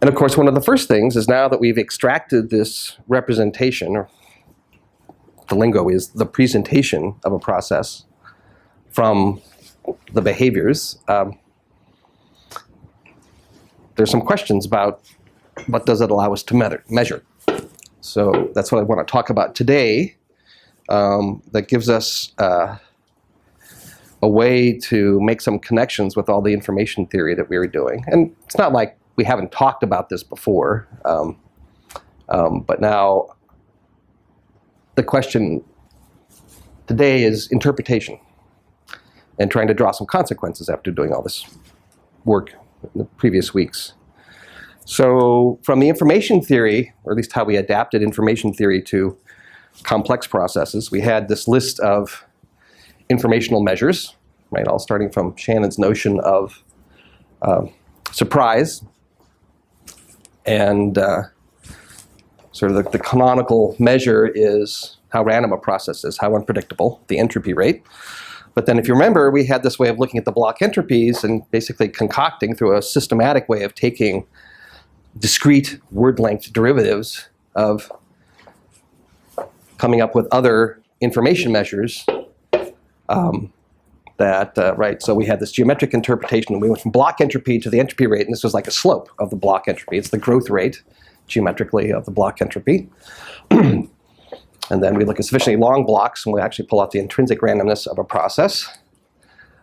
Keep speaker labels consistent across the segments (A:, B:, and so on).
A: And of course, one of the first things is now that we've extracted this representation, or the lingo is the presentation of a process from the behaviors, there's some questions about what does it allow us to measure. So that's what I want to talk about today. That gives us a way to make some connections with all the information theory that we were doing. And it's not like we haven't talked about this before, but now the question today is interpretation and trying to draw some consequences after doing all this work in the previous weeks. So from the information theory, or at least how we adapted information theory to complex processes, we had this list of informational measures, right, all starting from Shannon's notion of surprise, and sort of the canonical measure is how random a process is, how unpredictable, the entropy rate. But then if you remember, we had this way of looking at the block entropies and basically concocting through a systematic way of taking discrete word-length derivatives of coming up with other information measures right, so we had this geometric interpretation, and we went from block entropy to the entropy rate, and this was like a slope of the block entropy. It's the growth rate, geometrically, of the block entropy. And then we look at sufficiently long blocks, and we actually pull out the intrinsic randomness of a process.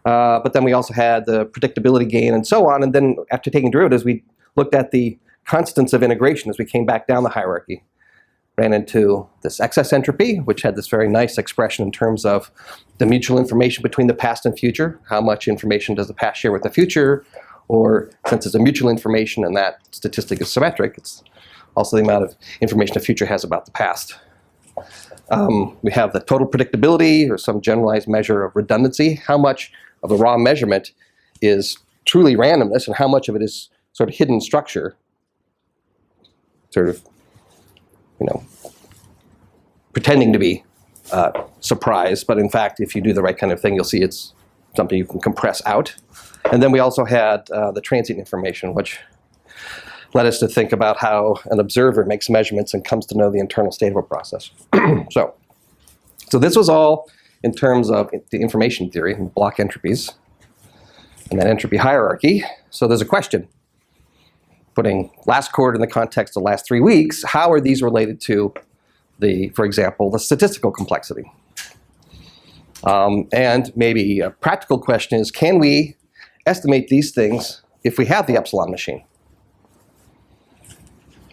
A: But then we also had the predictability gain and so on, and then after taking derivatives, we looked at the constants of integration as we came back down the hierarchy. Ran into this excess entropy, which had this very nice expression in terms of the mutual information between the past and future. How much information does the past share with the future? Or since it's a mutual information and that statistic is symmetric, it's also the amount of information the future has about the past. We have the total predictability, or some generalized measure of redundancy. How much of the raw measurement is truly randomness and how much of it is sort of hidden structure, sort of, pretending to be surprise, but in fact, if you do the right kind of thing, you'll see it's something you can compress out. And then we also had the transient information, which led us to think about how an observer makes measurements and comes to know the internal state of a process. So this was all in terms of the information theory and block entropies and that entropy hierarchy. So there's a question. Putting last quarter in the context of the last 3 weeks, how are these related to for example, the statistical complexity? And maybe a practical question is, can we estimate these things if we have the epsilon machine?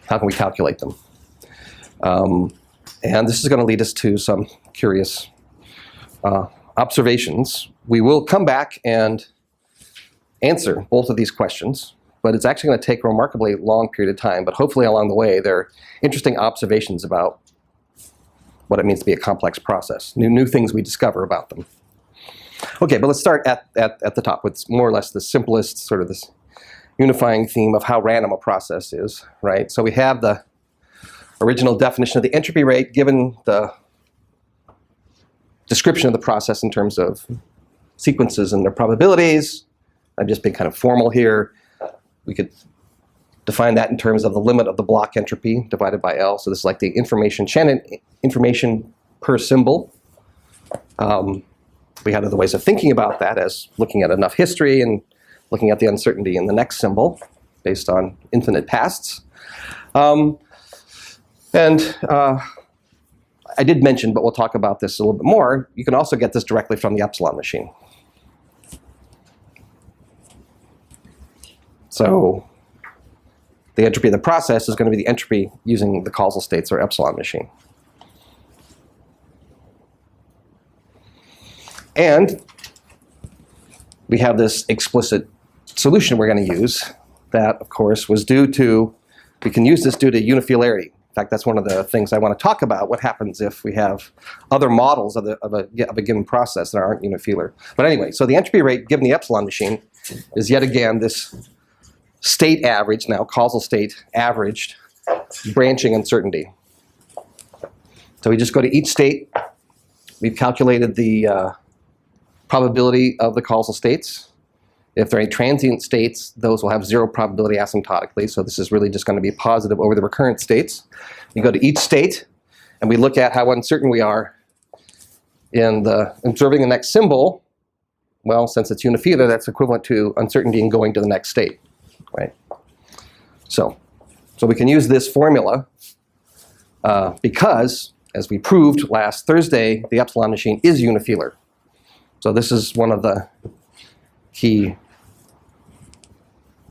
A: How can we calculate them? And this is going to lead us to some curious observations. We will come back and answer both of these questions, but it's actually going to take a remarkably long period of time. But hopefully along the way, there are interesting observations about what it means to be a complex process, new things we discover about them. Okay, but let's start at the top with more or less the simplest, sort of this unifying theme of how random a process is, right? So we have the original definition of the entropy rate given the description of the process in terms of sequences and their probabilities. I'm just being kind of formal here. We could define that in terms of the limit of the block entropy divided by L. So this is like the Shannon information per symbol. We had other ways of thinking about that, as looking at enough history and looking at the uncertainty in the next symbol based on infinite pasts. I did mention, but we'll talk about this a little bit more, you can also get this directly from the epsilon machine. So the entropy of the process is going to be the entropy using the causal states or epsilon machine. And we have this explicit solution we're going to use that, of course, was due to, we can use this due to unifilarity. In fact, that's one of the things I want to talk about, what happens if we have other models of a given process that aren't unifilar. But anyway, so the entropy rate given the epsilon machine is yet again this state average, now causal state averaged, branching uncertainty. So we just go to each state. We've calculated the probability of the causal states If there are any transient states, those will have 0 probability asymptotically. So this is really just going to be positive over the recurrent states. We go to each state, and we look at how uncertain we are in observing the next symbol. Well, since it's unifilar, that's equivalent to uncertainty in going to the next state, right? So we can use this formula because, as we proved last Thursday, the epsilon machine is unifilar. So this is one of the key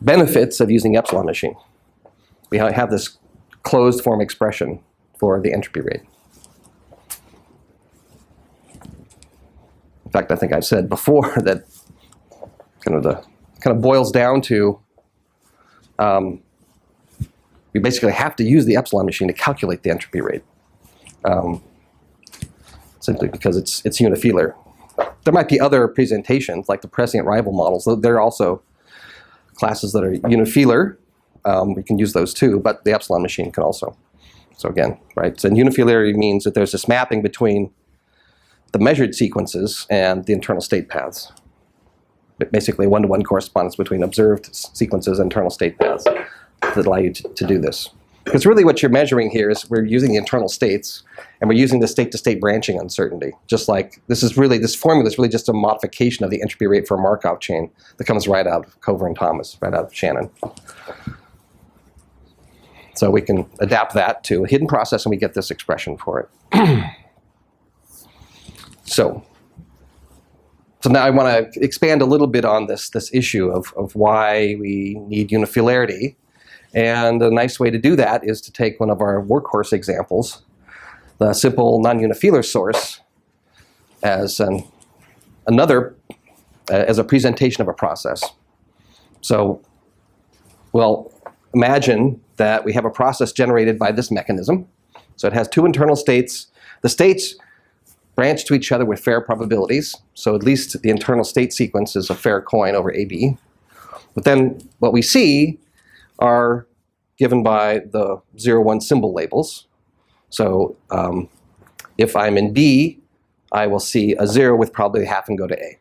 A: benefits of using the epsilon machine. We have this closed form expression for the entropy rate. In fact, I think I've said before that kind of boils down to we basically have to use the epsilon machine to calculate the entropy rate, simply because it's unifilar. There might be other presentations, like the prescient rival models. There are also classes that are unifilar. We can use those too, but the epsilon machine can also. So again, right? So unifilarity means that there's this mapping between the measured sequences and the internal state paths. Basically, one-to-one correspondence between observed sequences and internal state paths that allow you to do this. Because really what you're measuring here is we're using the internal states, and we're using the state-to-state branching uncertainty. Just like this formula is really just a modification of the entropy rate for a Markov chain that comes right out of Cover and Thomas, right out of Shannon. So we can adapt that to a hidden process, and we get this expression for it. So now I want to expand a little bit on this issue of why we need unifilarity. And a nice way to do that is to take one of our workhorse examples, the simple non-unifilar source, as a presentation of a process. So we'll imagine that we have a process generated by this mechanism. So it has 2 internal states. The states branch to each other with fair probabilities. So at least the internal state sequence is a fair coin over AB. But then what we see are given by the 0, 1 symbol labels. So if I'm in B, I will see a 0 with probability half and go to A.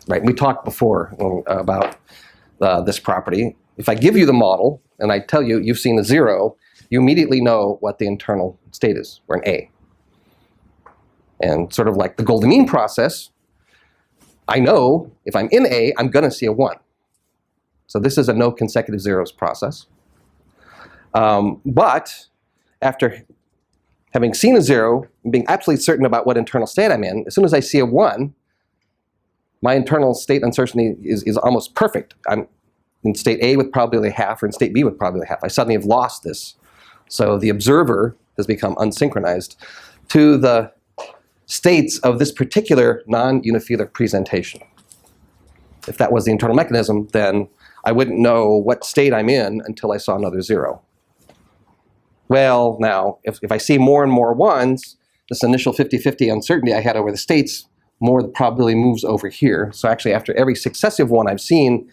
A: Right? We talked before about this property. If I give you the model and I tell you you've seen a 0, you immediately know what the internal state is. We're in A. And sort of like the golden mean process, I know if I'm in A, I'm going to see a 1. So this is a no consecutive zeros process. But after having seen a 0, and being absolutely certain about what internal state I'm in, as soon as I see a 1, my internal state uncertainty is almost perfect. I'm in state A with probability half, or in state B with probability half. I suddenly have lost this. So the observer has become unsynchronized to the states of this particular non-unifilar presentation. If that was the internal mechanism, then I wouldn't know what state I'm in until I saw another 0. Well, now, if I see more and more 1s, this initial 50-50 uncertainty I had over the states, more the probability moves over here. So actually, after every successive one I've seen,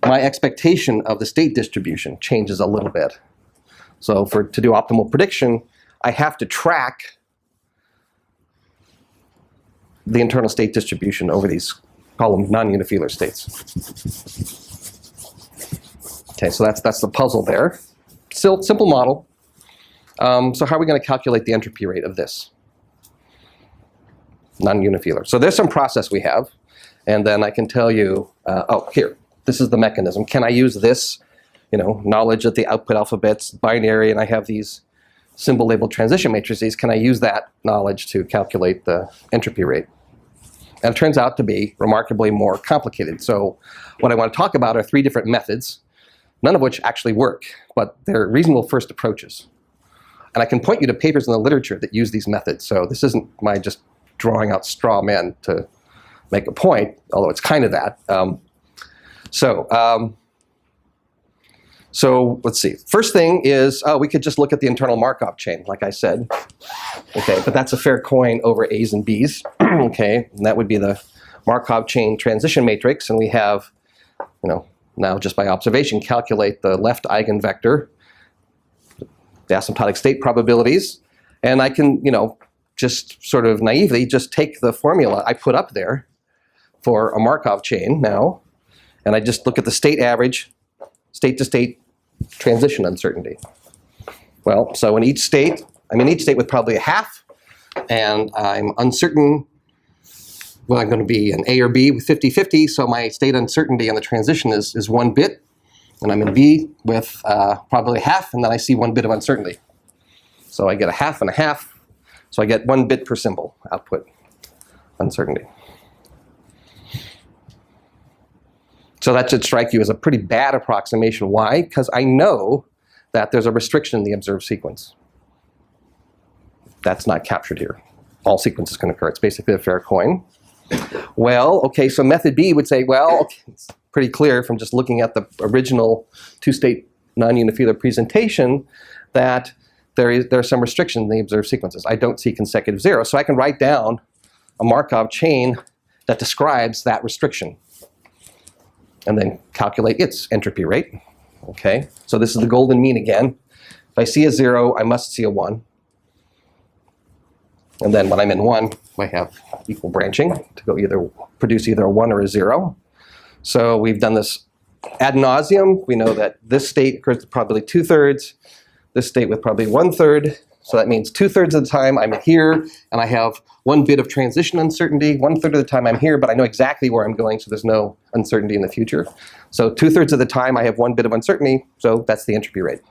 A: my expectation of the state distribution changes a little bit. So to do optimal prediction, I have to track the internal state distribution over these, call them non-unifilar states. Okay, so that's the puzzle there. Still simple model. So how are we going to calculate the entropy rate of this non-unifilar? So there's some process we have, and then I can tell you, here, this is the mechanism. Can I use this, knowledge that the output alphabet's binary, and I have these symbol labeled transition matrices, can I use that knowledge to calculate the entropy rate? And it turns out to be remarkably more complicated. So what I want to talk about are 3 different methods, none of which actually work, but they're reasonable first approaches. And I can point you to papers in the literature that use these methods. So this isn't my just drawing out straw men to make a point, although it's kind of that. So let's see. First thing is, we could just look at the internal Markov chain, like I said. Okay, but that's a fair coin over A's and B's. Okay, and that would be the Markov chain transition matrix. And we have, now just by observation, calculate the left eigenvector, the asymptotic state probabilities. And I can, just sort of naively just take the formula I put up there for a Markov chain now, and I just look at the state average, state-to-state transition uncertainty. Well, so in each state, I'm in each state with probably a half, and I'm uncertain well, I'm going to be an A or B with 50-50, so my state uncertainty on the transition is 1 bit, and I'm in B with probably a half, and then I see 1 bit of uncertainty. So I get a half and a half, so I get 1 bit per symbol output uncertainty. So that should strike you as a pretty bad approximation. Why? Because I know that there's a restriction in the observed sequence. That's not captured here. All sequences can occur. It's basically a fair coin. Well, okay, so method B would say, well, okay, it's pretty clear from just looking at the original two-state non-unifilar presentation that there are some restrictions in the observed sequences. I don't see consecutive zeros, so I can write down a Markov chain that describes that restriction and then calculate its entropy rate. Okay, so this is the golden mean again. If I see a 0, I must see a 1. And then when I'm in 1, I have equal branching to go produce either a 1 or a 0. So we've done this ad nauseum. We know that this state occurs with probably 2/3, this state with probably 1/3. So that means 2/3 of the time I'm here, and I have 1 bit of transition uncertainty. 1/3 of the time I'm here, but I know exactly where I'm going, so there's no uncertainty in the future. So 2/3 of the time I have 1 bit of uncertainty, so that's the entropy rate.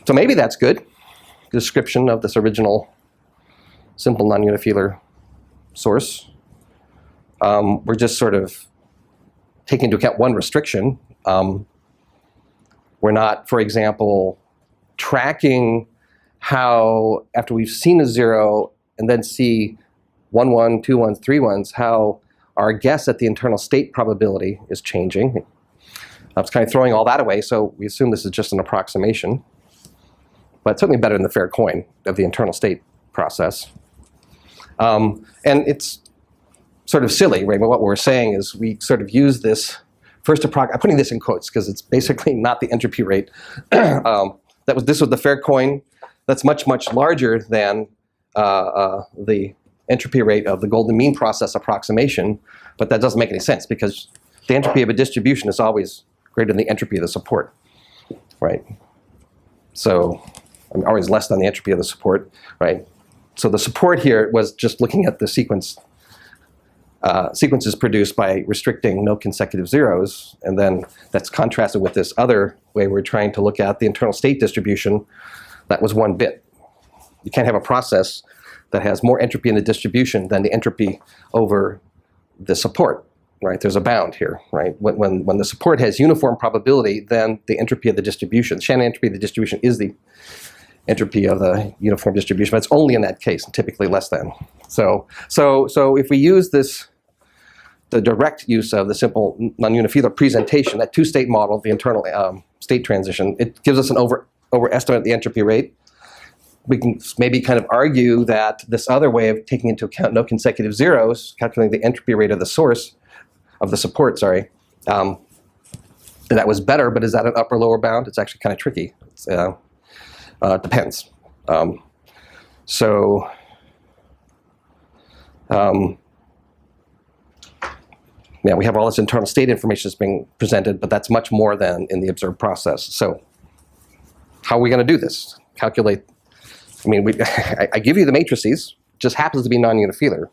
A: So maybe that's good description of this original simple non-unifilar source. We're just sort of taking into account one restriction. We're not, for example, tracking how, after we've seen a 0 and then see 1, 1, 2 1s, 3 1s, how our guess at the internal state probability is changing. It's kind of throwing all that away, so we assume this is just an approximation. But it's certainly better than the fair coin of the internal state process. And it's sort of silly, right? But what we're saying is we sort of use this first I'm putting this in quotes because it's basically not the entropy rate. This was the fair coin. That's much, much larger than the entropy rate of the golden mean process approximation, but that doesn't make any sense because the entropy of a distribution is always greater than the entropy of the support, right? So I'm always less than the entropy of the support, right? So the support here was just looking at the sequences produced by restricting no consecutive zeros, and then that's contrasted with this other way we're trying to look at the internal state distribution that was 1 bit. You can't have a process that has more entropy in the distribution than the entropy over the support, right? There's a bound here, right? When the support has uniform probability, then the entropy of the distribution, Shannon entropy of the distribution is the entropy of the uniform distribution, but it's only in that case, typically less than. So if we use the direct use of the simple non-unifilar presentation, that two-state model, the internal state transition, it gives us an overestimate of the entropy rate. We can maybe kind of argue that this other way of taking into account no consecutive zeros, calculating the entropy rate of the source, of the support, sorry, that was better, but is that an upper lower bound? It's actually kind of tricky. It's, depends. Yeah, we have all this internal state information that's being presented, but that's much more than in the observed process. So how are we going to do this? Calculate, I mean, I give you the matrices, just happens to be non-unifilar.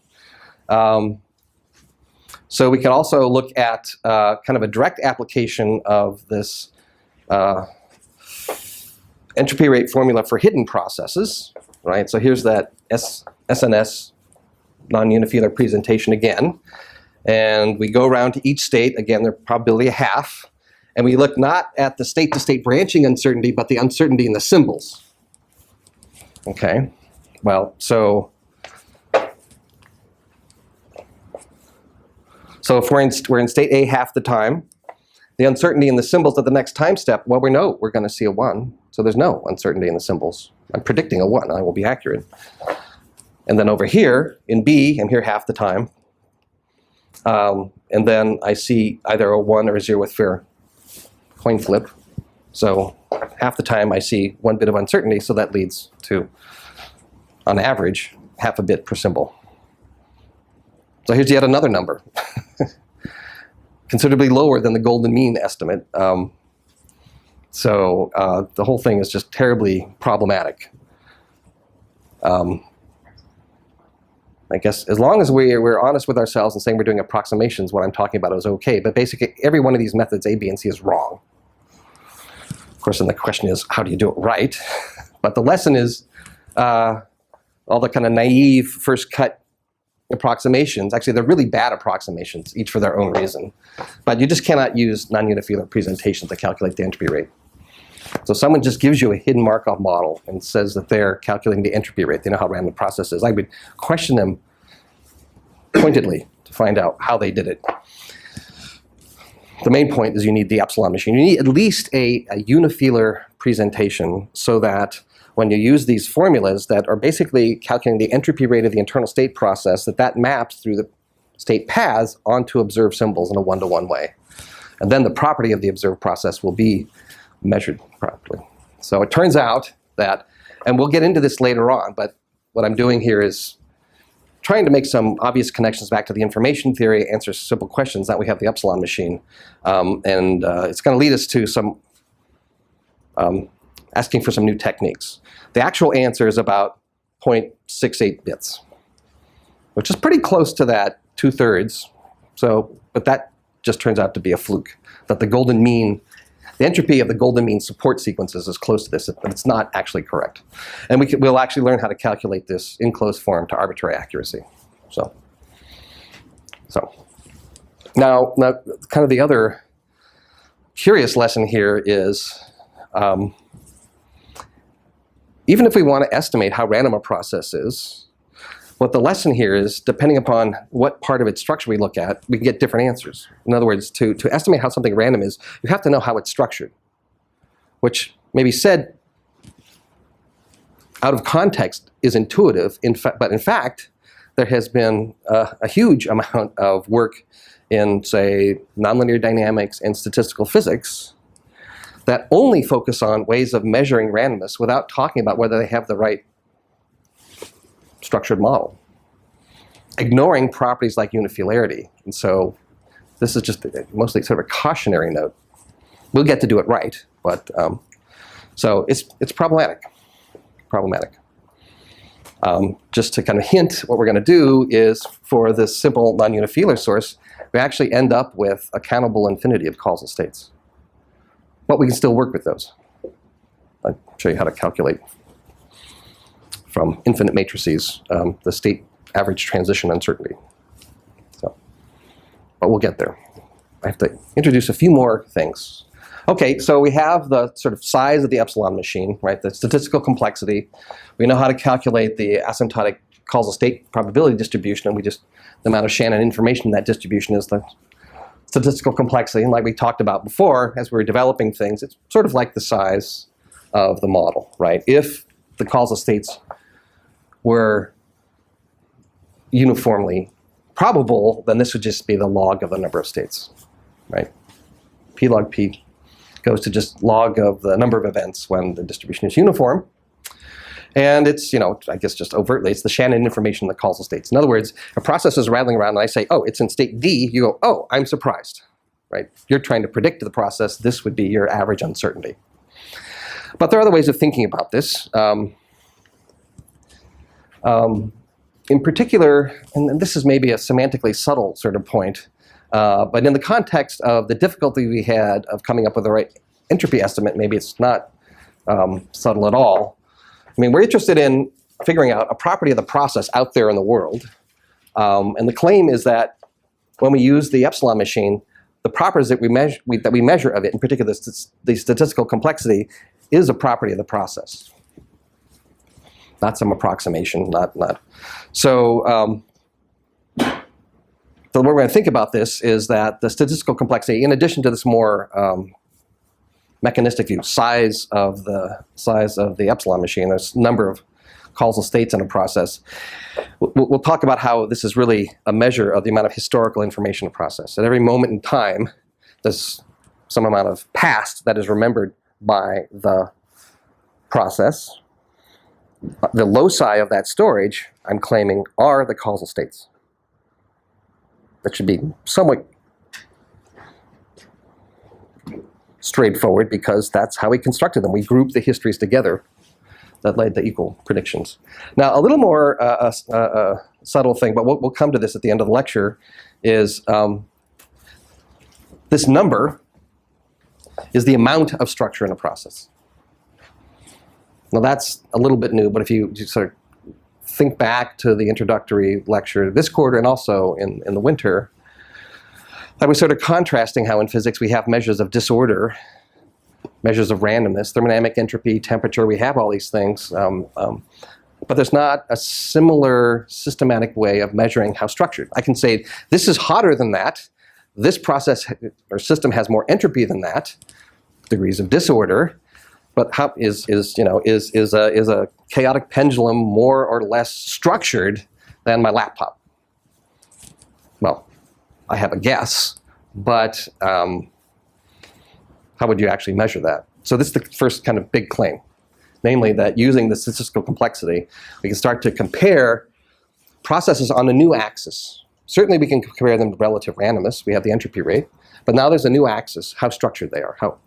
A: So we can also look at kind of a direct application of this entropy rate formula for hidden processes, right? So here's that SNS non-unifilar presentation again. And we go around to each state, again, they're probability a half, and we look not at the state-to-state branching uncertainty, but the uncertainty in the symbols. Okay, well, so if we're in state A half the time, the uncertainty in the symbols at the next time step, well, we know we're going to see a 1, so there's no uncertainty in the symbols. I'm predicting a 1, I will be accurate. And then over here, in B, I'm here half the time. And then I see either a 1 or a 0 with fair coin flip. So half the time I see 1 bit of uncertainty, so that leads to, on average, half a bit per symbol. So here's yet another number. considerably lower than the golden mean estimate. So the whole thing is just terribly problematic. I guess as long as we're honest with ourselves and saying we're doing approximations, what I'm talking about is okay. But basically, every one of these methods, A, B, and C, is wrong. Of course, then the question is, how do you do it right? But the lesson is all the kind of naive first cut approximations. Actually, they're really bad approximations, each for their own reason. But you just cannot use non-unifilar presentation to calculate the entropy rate. So someone just gives you a hidden Markov model and says that they're calculating the entropy rate. They know how random the process is. I would question them pointedly to find out how they did it. The main point is you need the epsilon machine. You need at least a unifilar presentation so that when you use these formulas that are basically calculating the entropy rate of the internal state process, that maps through the state paths onto observed symbols in a one-to-one way. And then the property of the observed process will be measured properly. So it turns out that, and we'll get into this later on, but what I'm doing here is trying to make some obvious connections back to the information theory, answer simple questions. Now we have the epsilon machine. It's going to lead us to some asking for some new techniques. The actual answer is about 0.68 bits, which is pretty close to that 2/3. So, but that just turns out to be a fluke, that the golden mean, the entropy of the golden mean support sequences is close to this, but it's not actually correct. And we'll actually learn how to calculate this in closed form to arbitrary accuracy. So now kind of the other curious lesson here is, even if we want to estimate how random a process is, what the lesson here is, depending upon what part of its structure we look at, we can get different answers. In other words, to estimate how something random is, you have to know how it's structured, which may be said out of context is intuitive, but in fact, there has been a huge amount of work in, say, nonlinear dynamics and statistical physics that only focus on ways of measuring randomness without talking about whether they have the right structured model, ignoring properties like unifilarity. And so this is just mostly sort of a cautionary note. We'll get to do it right, but so it's problematic. Just to kind of hint, what we're going to do is, for this simple non-unifilar source, we actually end up with a countable infinity of causal states. But we can still work with those. I'll show you how to calculate from infinite matrices the state average transition uncertainty. So, but we'll get there. I have to introduce a few more things. Okay, so we have the sort of size of the epsilon machine, right? The statistical complexity. We know how to calculate the asymptotic causal state probability distribution, and the amount of Shannon information in that distribution is the statistical complexity. And like we talked about before, as we were developing things, it's sort of like the size of the model, right? If the causal states were uniformly probable, then this would just be the log of the number of states, right? P log P goes to just log of the number of events when the distribution is uniform. And it's, I guess just overtly, it's the Shannon information in the causal states. In other words, a process is rattling around and I say, oh, it's in state D. You go, oh, I'm surprised, right? You're trying to predict the process. This would be your average uncertainty. But there are other ways of thinking about this. In particular, and this is maybe a semantically subtle sort of point, but in the context of the difficulty we had of coming up with the right entropy estimate, maybe it's not subtle at all. I mean, we're interested in figuring out a property of the process out there in the world. And the claim is that when we use the epsilon machine, the properties that we measure of it, in particular the statistical complexity, is a property of the process. Not some approximation, not. So the way we're going to think about this is that the statistical complexity, in addition to this more mechanistic view, size of the epsilon machine, there's a number of causal states in a process. We'll talk about how this is really a measure of the amount of historical information in a process. At every moment in time, there's some amount of past that is remembered by the process. The loci of that storage, I'm claiming, are the causal states. That should be somewhat straightforward because that's how we constructed them. We grouped the histories together that led to equal predictions. Now, a little more subtle thing, but we'll come to this at the end of the lecture, is this number is the amount of structure in a process. Now, that's a little bit new, but if you sort of think back to the introductory lecture this quarter and also in the winter, I was sort of contrasting how in physics we have measures of disorder, measures of randomness, thermodynamic entropy, temperature, we have all these things, but there's not a similar systematic way of measuring how structured. I can say this is hotter than that, this process or system has more entropy than that, degrees of disorder, but how is a chaotic pendulum more or less structured than my laptop? Well, I have a guess, but how would you actually measure that? So this is the first kind of big claim, namely that using the statistical complexity, we can start to compare processes on a new axis. Certainly we can compare them to relative randomness. We have the entropy rate, but now there's a new axis, how structured they are, how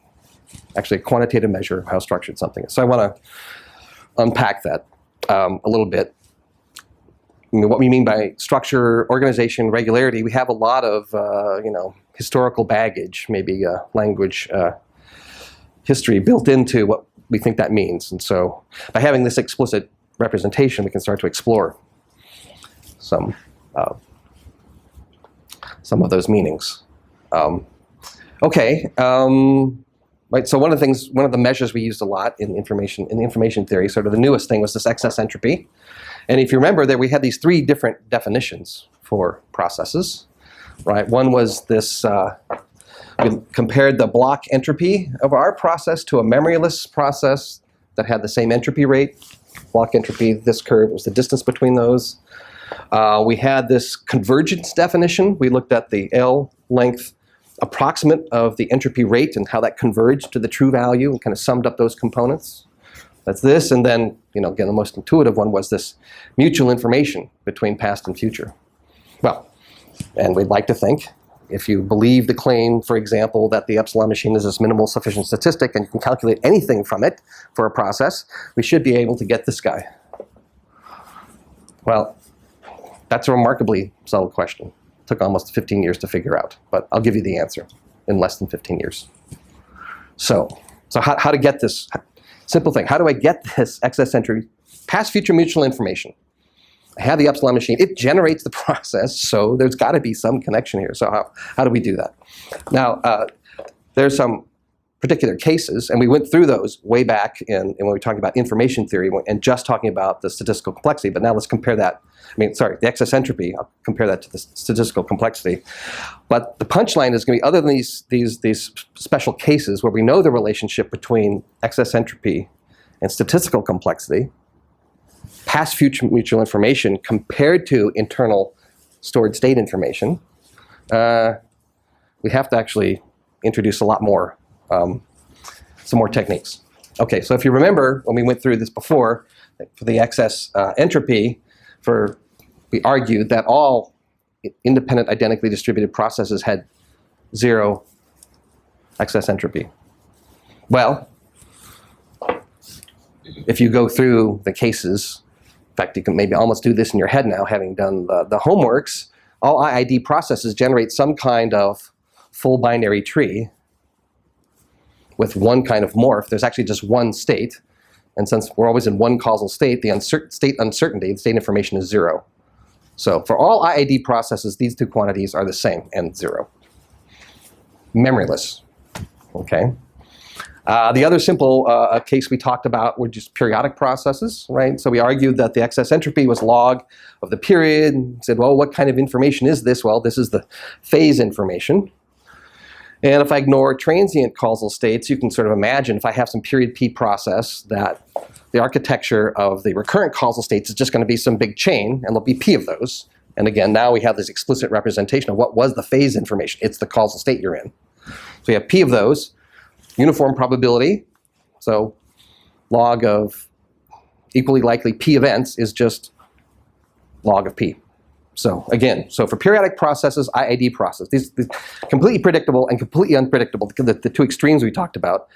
A: actually a quantitative measure of how structured something is. So I want to unpack that a little bit. I mean, what we mean by structure, organization, regularity, we have a lot of historical baggage, maybe language history built into what we think that means. And so by having this explicit representation, we can start to explore some of those meanings. Right, so one of the measures we used a lot in information theory, sort of the newest thing, was this excess entropy. And if you remember, there we had these three different definitions for processes, right? One was this, we compared the block entropy of our process to a memoryless process that had the same entropy rate. Block entropy, this curve was the distance between those. We had this convergence definition. We looked at the L length approximate of the entropy rate and how that converged to the true value and kind of summed up those components. That's this, and then, again, the most intuitive one was this mutual information between past and future. Well, and we'd like to think, if you believe the claim, for example, that the epsilon machine is this minimal sufficient statistic and you can calculate anything from it for a process, we should be able to get this guy. Well, that's a remarkably subtle question. It took almost 15 years to figure out, but I'll give you the answer in less than 15 years. So how to get this? Simple thing, how do I get this excess entropy past future mutual information? I have the epsilon machine, it generates the process, so there's got to be some connection here. So how do we do that? Now, there's some particular cases, and we went through those way back when we were talking about information theory and just talking about the statistical complexity, but now let's compare that, the excess entropy, I'll compare that to the statistical complexity. But the punchline is going to be, other than these special cases where we know the relationship between excess entropy and statistical complexity, past future mutual information compared to internal stored state information, we have to actually introduce a lot more, some more techniques. Okay, so if you remember when we went through this before, for the excess entropy, we argued that all independent identically distributed processes had zero excess entropy. Well, if you go through the cases, in fact, you can maybe almost do this in your head now, having done the homeworks, all IID processes generate some kind of full binary tree with one kind of morph. There's actually just one state. And since we're always in one causal state, the state uncertainty, the state information is zero. So for all IID processes, these two quantities are the same and zero. Memoryless, okay? The other simple case we talked about were just periodic processes, right? So we argued that the excess entropy was log of the period, and said, well, what kind of information is this? Well, this is the phase information. And if I ignore transient causal states, you can sort of imagine if I have some period P process that the architecture of the recurrent causal states is just going to be some big chain, and there'll be P of those. And again, now we have this explicit representation of what was the phase information. It's the causal state you're in. So we have P of those. Uniform probability, so log of equally likely P events is just log of P. So again, so for periodic processes, IID process, these completely predictable and completely unpredictable, the two extremes we talked about,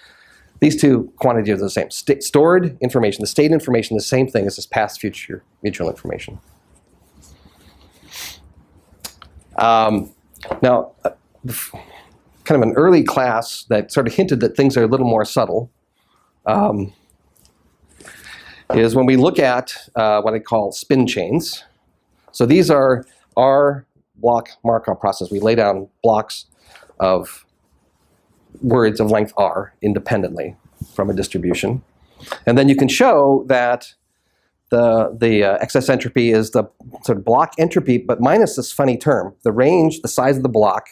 A: these two quantities are the same. Stored information, the state information, the same thing as this past future mutual information. Now, kind of an early class that sort of hinted that things are a little more subtle is when we look at what I call spin chains. So these are our block Markov process. We lay down blocks of words of length r independently from a distribution. And then you can show that the excess entropy is the sort of block entropy, but minus this funny term, the range, the size of the block,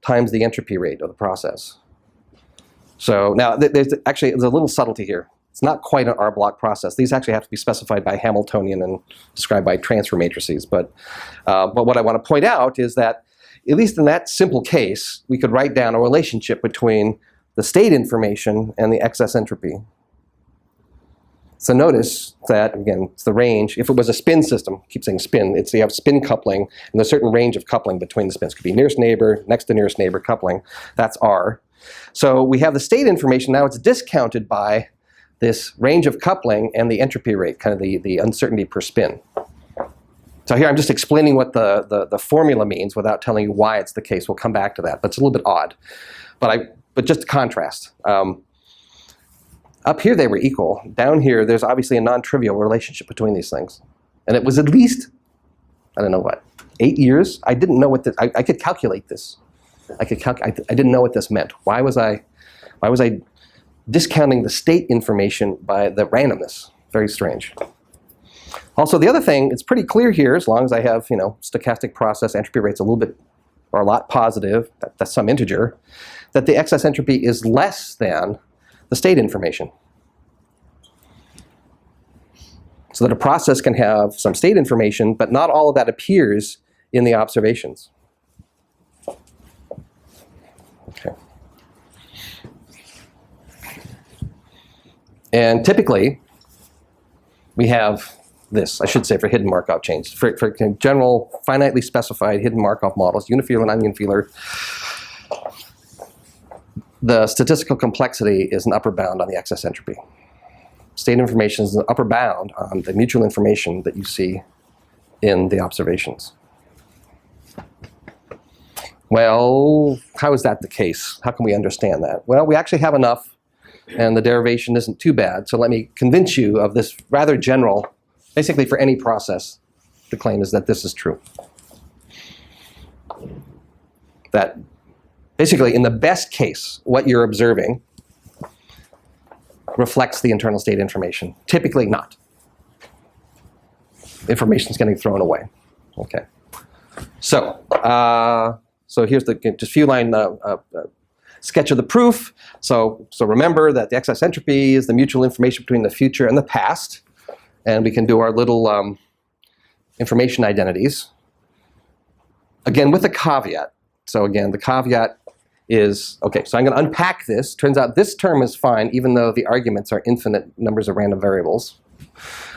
A: times the entropy rate of the process. So now there's a little subtlety here. It's not quite an R-block process. These actually have to be specified by Hamiltonian and described by transfer matrices. But what I want to point out is that, at least in that simple case, we could write down a relationship between the state information and the excess entropy. So notice that, again, it's the range. If it was a spin system, keep saying spin, you have spin coupling, and there's a certain range of coupling between the spins. It could be nearest neighbor, next to nearest neighbor coupling. That's R. So we have the state information. Now it's discounted by this range of coupling and the entropy rate, kind of the uncertainty per spin. So here I'm just explaining what the formula means without telling you why it's the case. We'll come back to that, but it's a little bit odd. But just to contrast. Up here they were equal. Down here there's obviously a non-trivial relationship between these things. And it was at least, I don't know what, 8 years? I didn't know what this, I could calculate this. I didn't know what this meant. Why was I discounting the state information by the randomness? Very strange. Also, the other thing, it's pretty clear here, as long as I have, stochastic process, entropy rate's a little bit, or a lot positive, that's some integer, that the excess entropy is less than the state information. So that a process can have some state information, but not all of that appears in the observations. Okay. And typically, we have this, I should say, for hidden Markov chains. For general, finitely specified hidden Markov models, unifilar and non-unifilar, the statistical complexity is an upper bound on the excess entropy. State information is an upper bound on the mutual information that you see in the observations. Well, how is that the case? How can we understand that? Well, we actually have enough, and the derivation isn't too bad. So let me convince you of this rather general, basically for any process, the claim is that this is true. That basically, in the best case, what you're observing reflects the internal state information. Typically not. Information's getting thrown away. Okay. So, so here's the just few line sketch of the proof. So remember that the excess entropy is the mutual information between the future and the past. And we can do our little information identities. Again, with a caveat. So again, the caveat is, okay, so I'm going to unpack this. Turns out this term is fine, even though the arguments are infinite numbers of random variables.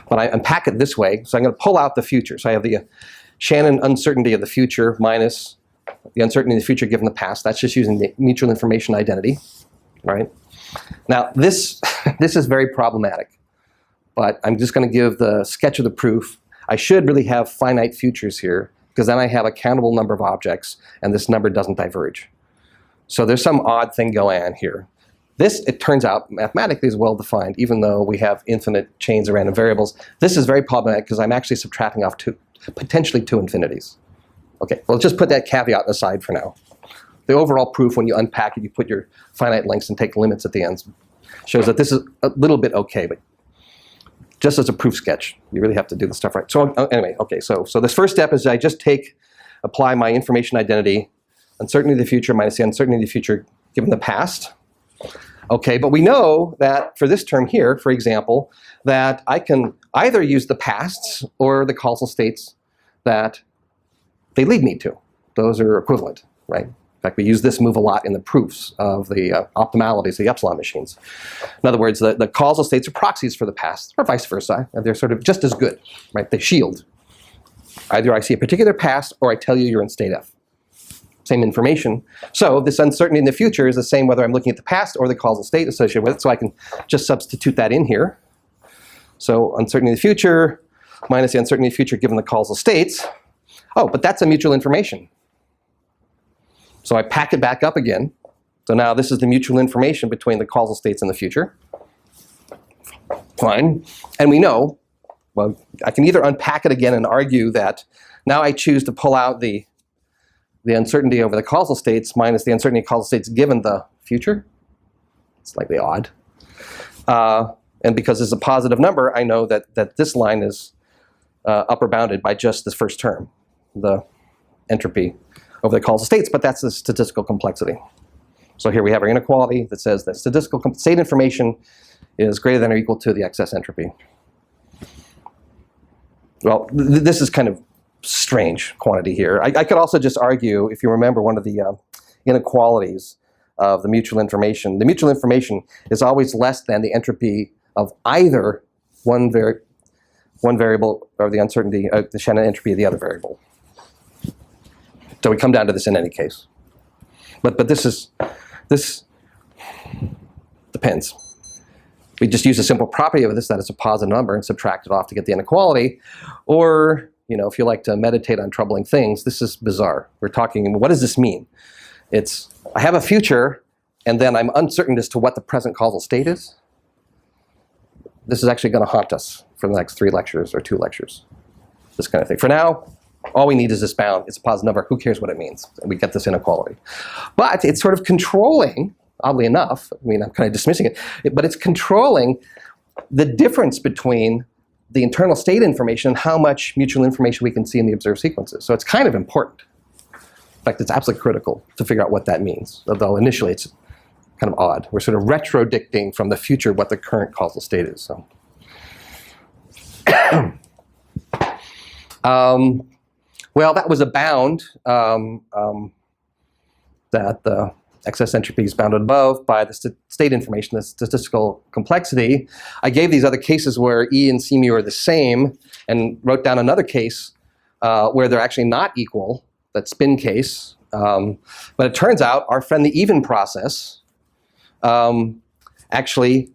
A: But I unpack it this way. So I'm going to pull out the future. So I have the Shannon uncertainty of the future minus the uncertainty of the future given the past. That's just using the mutual information identity, right? Now, this is very problematic. But I'm just going to give the sketch of the proof. I should really have finite futures here, because then I have a countable number of objects, and this number doesn't diverge. So there's some odd thing going on here. This, it turns out, mathematically is well defined, even though we have infinite chains of random variables. This is very problematic because I'm actually subtracting off potentially two infinities. Okay, well, just put that caveat aside for now. The overall proof, when you unpack it, you put your finite lengths and take limits at the ends, shows that this is a little bit okay, but just as a proof sketch, you really have to do the stuff right. So anyway, okay, so this first step is I just apply my information identity, uncertainty of the future minus the uncertainty of the future given the past. Okay, but we know that for this term here, for example, that I can either use the pasts or the causal states that they lead me to. Those are equivalent, right? In fact, we use this move a lot in the proofs of the optimalities, the epsilon machines. In other words, the causal states are proxies for the past, or vice versa. And they're sort of just as good, right? They shield. Either I see a particular past or I tell you you're in state F. Same information. So this uncertainty in the future is the same whether I'm looking at the past or the causal state associated with it. So I can just substitute that in here. So uncertainty in the future minus the uncertainty in the future given the causal states. Oh, but that's a mutual information. So I pack it back up again. So now this is the mutual information between the causal states and the future. Fine. And we know, well, I can either unpack it again and argue that now I choose to pull out the uncertainty over the causal states minus the uncertainty of causal states given the future. It's slightly odd. And because it's a positive number, I know that this line is upper bounded by just this first term, the entropy over the causal states, but that's the statistical complexity. So here we have our inequality that says that statistical state information is greater than or equal to the excess entropy. Well, this is kind of strange quantity here. I could also just argue, if you remember one of the inequalities of the mutual information is always less than the entropy of either one variable or the uncertainty, the Shannon entropy of the other variable. So we come down to this in any case. But this depends. We just use a simple property of this, that it's a positive number, and subtract it off to get the inequality. Or, you know, if you like to meditate on troubling things, this is bizarre. We're talking, what does this mean? It's, I have a future, and then I'm uncertain as to what the present causal state is. This is actually going to haunt us for the next 3 lectures or 2 lectures. This kind of thing. For now, all we need is this bound. It's a positive number. Who cares what it means? And we get this inequality. But it's sort of controlling, oddly enough, I mean, I'm kind of dismissing it, but it's controlling the difference between the internal state information and how much mutual information we can see in the observed sequences. So it's kind of important. In fact, it's absolutely critical to figure out what that means, although initially it's kind of odd. We're sort of retrodicting from the future what the current causal state is. So. Well, that was a bound that the excess entropy is bounded above by the state information, the statistical complexity. I gave these other cases where E and C mu are the same, and wrote down another case where they're actually not equal, that spin case. But it turns out our friend the even process actually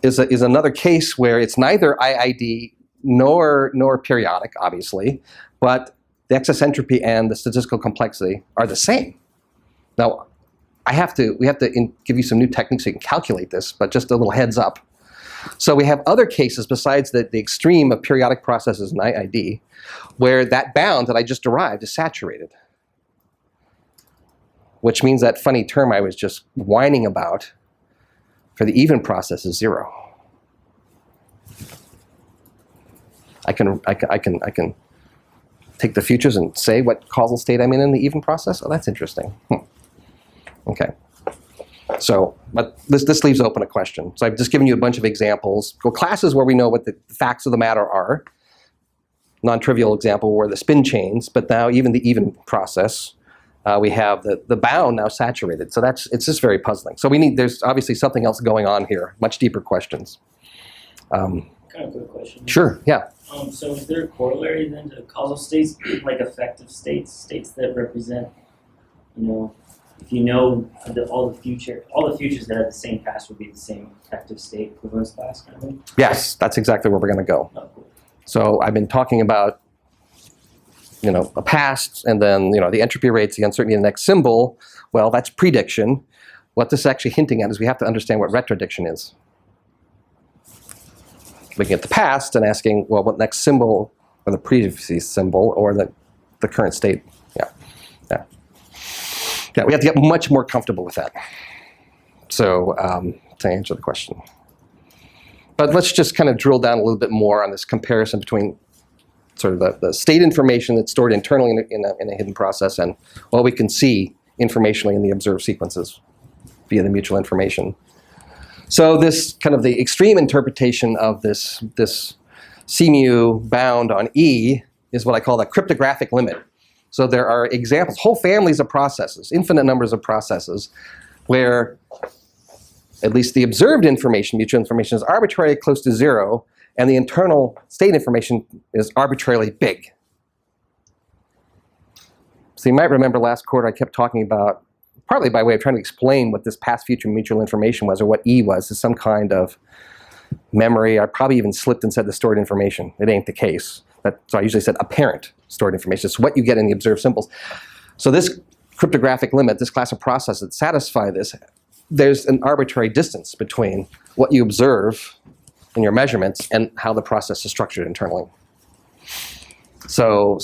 A: is another case where it's neither IID nor periodic, obviously, but the excess entropy and the statistical complexity are the same. Now, we have to give you some new techniques so you can calculate this, but just a little heads up. So we have other cases besides the extreme of periodic processes in IID, where that bound that I just derived is saturated, which means that funny term I was just whining about for the even process is 0. I can take the futures and say what causal state I'm in the even process. Oh, that's interesting. Okay. So, but this leaves open a question. So I've just given you a bunch of examples. Well, classes where we know what the facts of the matter are. Non-trivial example where the spin chains, but now even the even process, we have the bound now saturated. So it's just very puzzling. So there's obviously something else going on here, much deeper questions.
B: Kind of a quick question.
A: Sure, yeah.
B: So is there a corollary then to causal states, like effective states that represent, if you know all the futures that have the same past would be the same effective state equivalence class kind of thing? Yes,
A: that's exactly where we're going to go.
B: Oh, cool.
A: So I've been talking about, a past, and then, the entropy rates, the uncertainty of the next symbol. Well, that's prediction. What this is actually hinting at is we have to understand what retrodiction is. Looking at the past and asking, well, what next symbol, or the previous symbol, or the current state? Yeah, we have to get much more comfortable with that. So, to answer the question. But let's just kind of drill down a little bit more on this comparison between sort of the state information that's stored internally in a hidden process and what we can see informationally in the observed sequences via the mutual information. So this kind of the extreme interpretation of this C mu bound on E is what I call the cryptographic limit. So there are examples, whole families of processes, infinite numbers of processes, where at least the observed information, mutual information, is arbitrarily close to 0, and the internal state information is arbitrarily big. So you might remember last quarter I kept talking about, partly by way of trying to explain what this past-future mutual information was, or what E was, is some kind of memory. I probably even slipped and said the stored information. It ain't the case. So I usually said apparent stored information. It's what you get in the observed symbols. So this cryptographic limit, this class of processes that satisfy this, there's an arbitrary distance between what you observe in your measurements and how the process is structured internally. So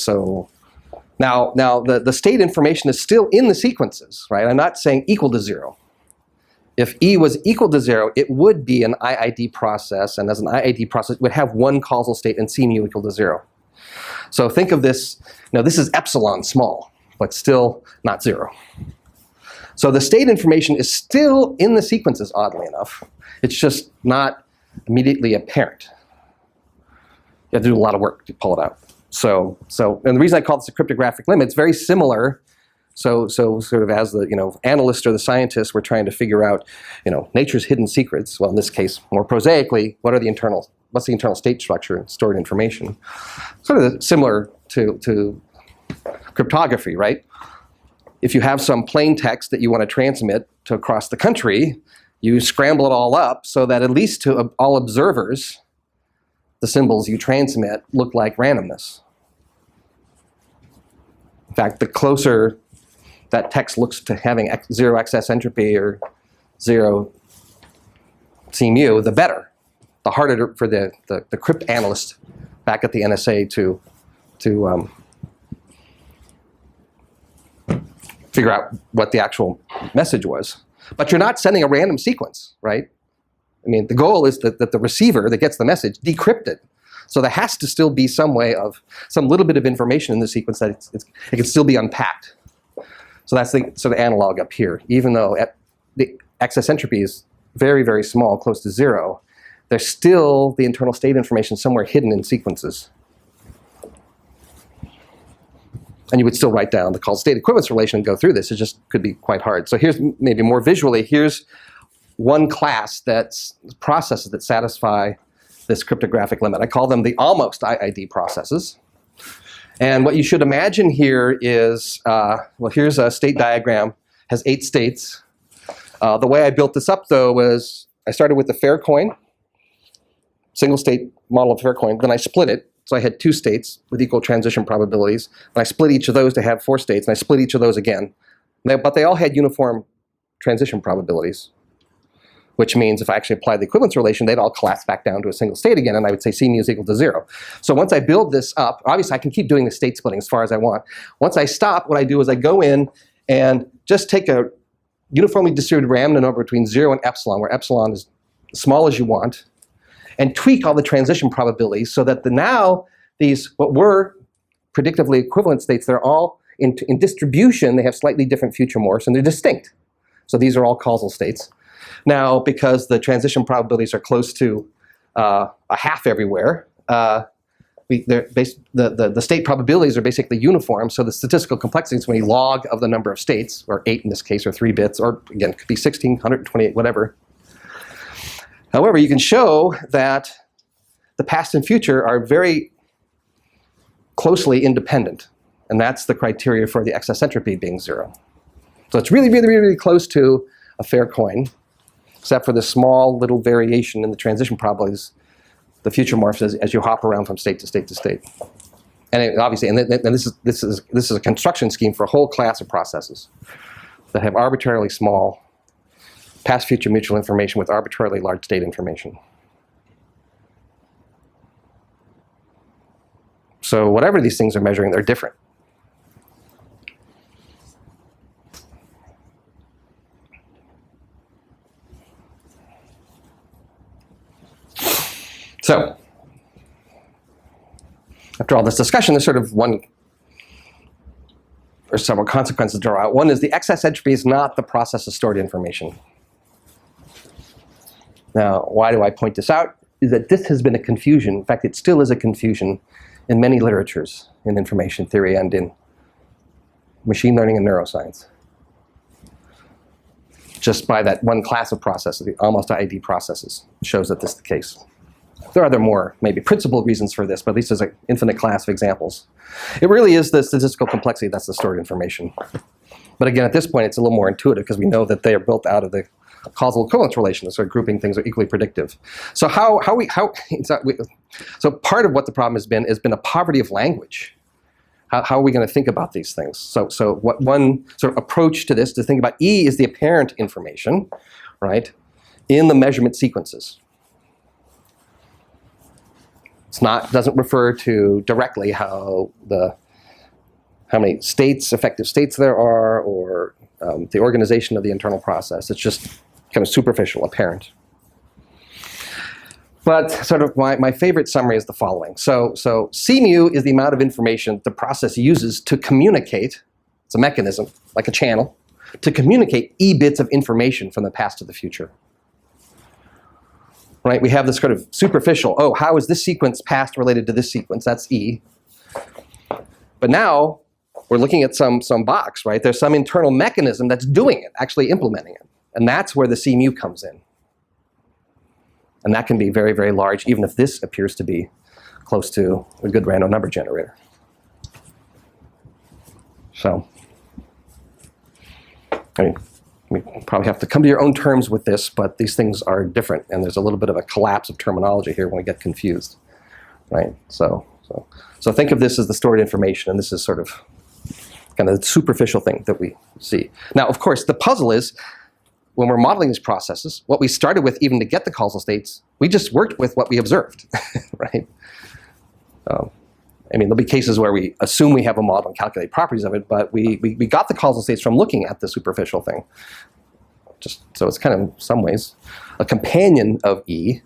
A: now the state information is still in the sequences, right? I'm not saying equal to 0. If E was equal to 0, it would be an IID process, and as an IID process, it would have one causal state and C mu equal to 0. So think of this, this is epsilon small, but still not 0. So the state information is still in the sequences, oddly enough. It's just not immediately apparent. You have to do a lot of work to pull it out. So and the reason I call this a cryptographic limit, it's very similar. So sort of as the analyst or the scientist, we're trying to figure out nature's hidden secrets. Well, in this case, more prosaically, what's the internal state structure and stored information? Sort of similar to cryptography, right? If you have some plain text that you want to transmit to across the country, you scramble it all up so that at least to all observers, the symbols you transmit look like randomness. In fact, the closer that text looks to having 0 excess entropy or 0 C mu, the better. The harder for the crypt analyst back at the NSA to figure out what the actual message was. But you're not sending a random sequence, right? I mean, the goal is that the receiver that gets the message decrypted. So there has to still be some way of, some little bit of information in the sequence that it can still be unpacked. So that's the sort of analog up here. Even though the excess entropy is very, very small, close to 0, there's still the internal state information somewhere hidden in sequences. And you would still write down the causal state equivalence relation and go through this. It just could be quite hard. So here's maybe more visually, here's one class that's processes that satisfy this cryptographic limit. I call them the almost IID processes. And what you should imagine here is, well, here's a state diagram, has 8 states. The way I built this up, though, was I started with the fair coin, single state model of fair coin, then I split it. So I had 2 states with equal transition probabilities, and I split each of those to have 4 states, and I split each of those again. But they all had uniform transition probabilities, which means if I actually applied the equivalence relation, they'd all collapse back down to a single state again, and I would say C mu is equal to 0. So once I build this up, obviously I can keep doing the state splitting as far as I want. Once I stop, what I do is I go in and just take a uniformly distributed random number between 0 and epsilon, where epsilon is as small as you want, and tweak all the transition probabilities so that now these, what were predictively equivalent states, they're all in distribution, they have slightly different future morphs, and they're distinct. So these are all causal states. Now, because the transition probabilities are close to a half everywhere, the state probabilities are basically uniform, so the statistical complexity is when you log of the number of states, or 8 in this case, or 3 bits, or again, it could be 16, 128, whatever. However, you can show that the past and future are very closely independent, and that's the criteria for the excess entropy being 0. So it's really, really, really close to a fair coin, except for the small little variation in the transition probabilities, the future morphs as you hop around from state to state to state. And obviously, and this is a construction scheme for a whole class of processes that have arbitrarily small past-future mutual information with arbitrarily large state information. So whatever these things are measuring, they're different. So, after all this discussion, there's sort of one or several consequences to draw out. One is the excess entropy is not the process of stored information. Now, why do I point this out? Is that this has been a confusion. In fact, it still is a confusion in many literatures in information theory and in machine learning and neuroscience. Just by that one class of processes, the almost IID processes, shows that this is the case. There are other more maybe principled reasons for this, but at least there's an infinite class of examples. It really is the statistical complexity that's the stored information. But again, at this point, it's a little more intuitive because we know that they are built out of the causal equivalence relation, so grouping things are equally predictive. So so part of what the problem has been a poverty of language. How are we going to think about these things? So what one sort of approach to this to think about E is the apparent information, right, in the measurement sequences. Doesn't refer to directly how many effective states there are, or the organization of the internal process. It's just kind of superficial, apparent. But sort of my favorite summary is the following. So C mu is the amount of information the process uses to communicate. It's a mechanism, like a channel, to communicate E bits of information from the past to the future. Right, we have this sort of superficial, oh, how is this sequence past related to this sequence? That's E. But now we're looking at some box, right? There's some internal mechanism that's doing it, actually implementing it. And that's where the C mu comes in. And that can be very, very large, even if this appears to be close to a good random number generator. So, I mean, we probably have to come to your own terms with this, but these things are different, and there's a little bit of a collapse of terminology here when we get confused, right? So think of this as the stored information, and this is sort of kind of the superficial thing that we see. Now, of course, the puzzle is, when we're modeling these processes, what we started with even to get the causal states, we just worked with what we observed, right? I mean, there'll be cases where we assume we have a model and calculate properties of it, but we got the causal states from looking at the superficial thing. So it's kind of, in some ways, a companion of E.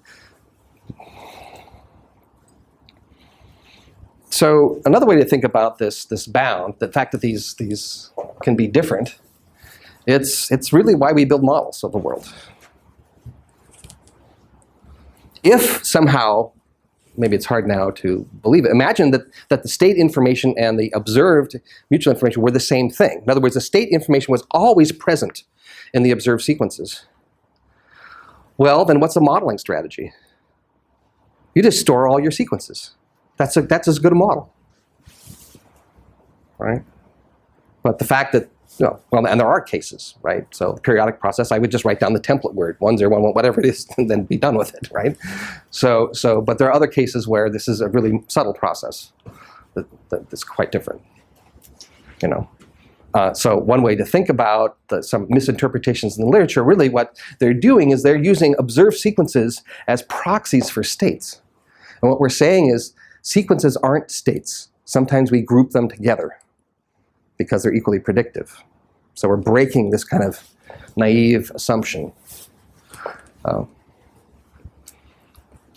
A: So another way to think about this bound, the fact that these can be different, it's really why we build models of the world. If somehow, maybe it's hard now to believe it, imagine that the state information and the observed mutual information were the same thing. In other words, the state information was always present in the observed sequences. Well, then what's a modeling strategy? You just store all your sequences. That's as good a model, right? But the fact that, and there are cases, right? So the periodic process, I would just write down the template word, 1, 0, 1, 1, whatever it is, and then be done with it, right? But there are other cases where this is a really subtle process that's quite different, So one way to think about some misinterpretations in the literature, really what they're doing is they're using observed sequences as proxies for states. And what we're saying is sequences aren't states. Sometimes we group them together because they're equally predictive. So we're breaking this kind of naive assumption. And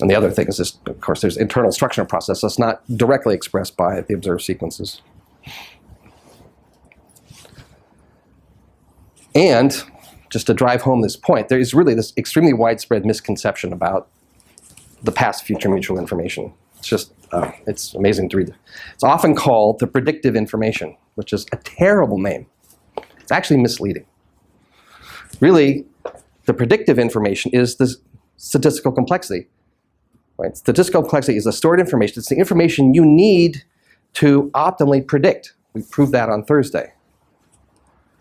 A: the other thing is just, of course, there's internal instructional process that's not directly expressed by the observed sequences. And just to drive home this point, there is really this extremely widespread misconception about the past-future mutual information. It's just, it's amazing to read. It's often called the predictive information, which is a terrible name. It's actually misleading. Really, the predictive information is the statistical complexity. Right? Statistical complexity is the stored information. It's the information you need to optimally predict. We proved that on Thursday.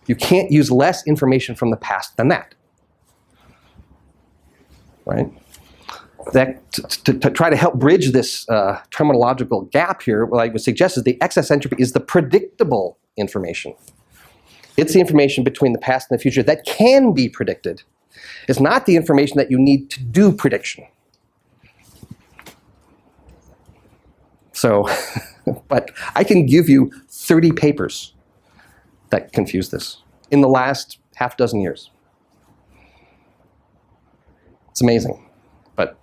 A: You can't use less information from the past than that. Right? To try to help bridge this terminological gap here, what I would suggest is the excess entropy is the predictable information. It's the information between the past and the future that can be predicted. It's not the information that you need to do prediction. So, but I can give you 30 papers that confuse this in the last half dozen years. It's amazing. But,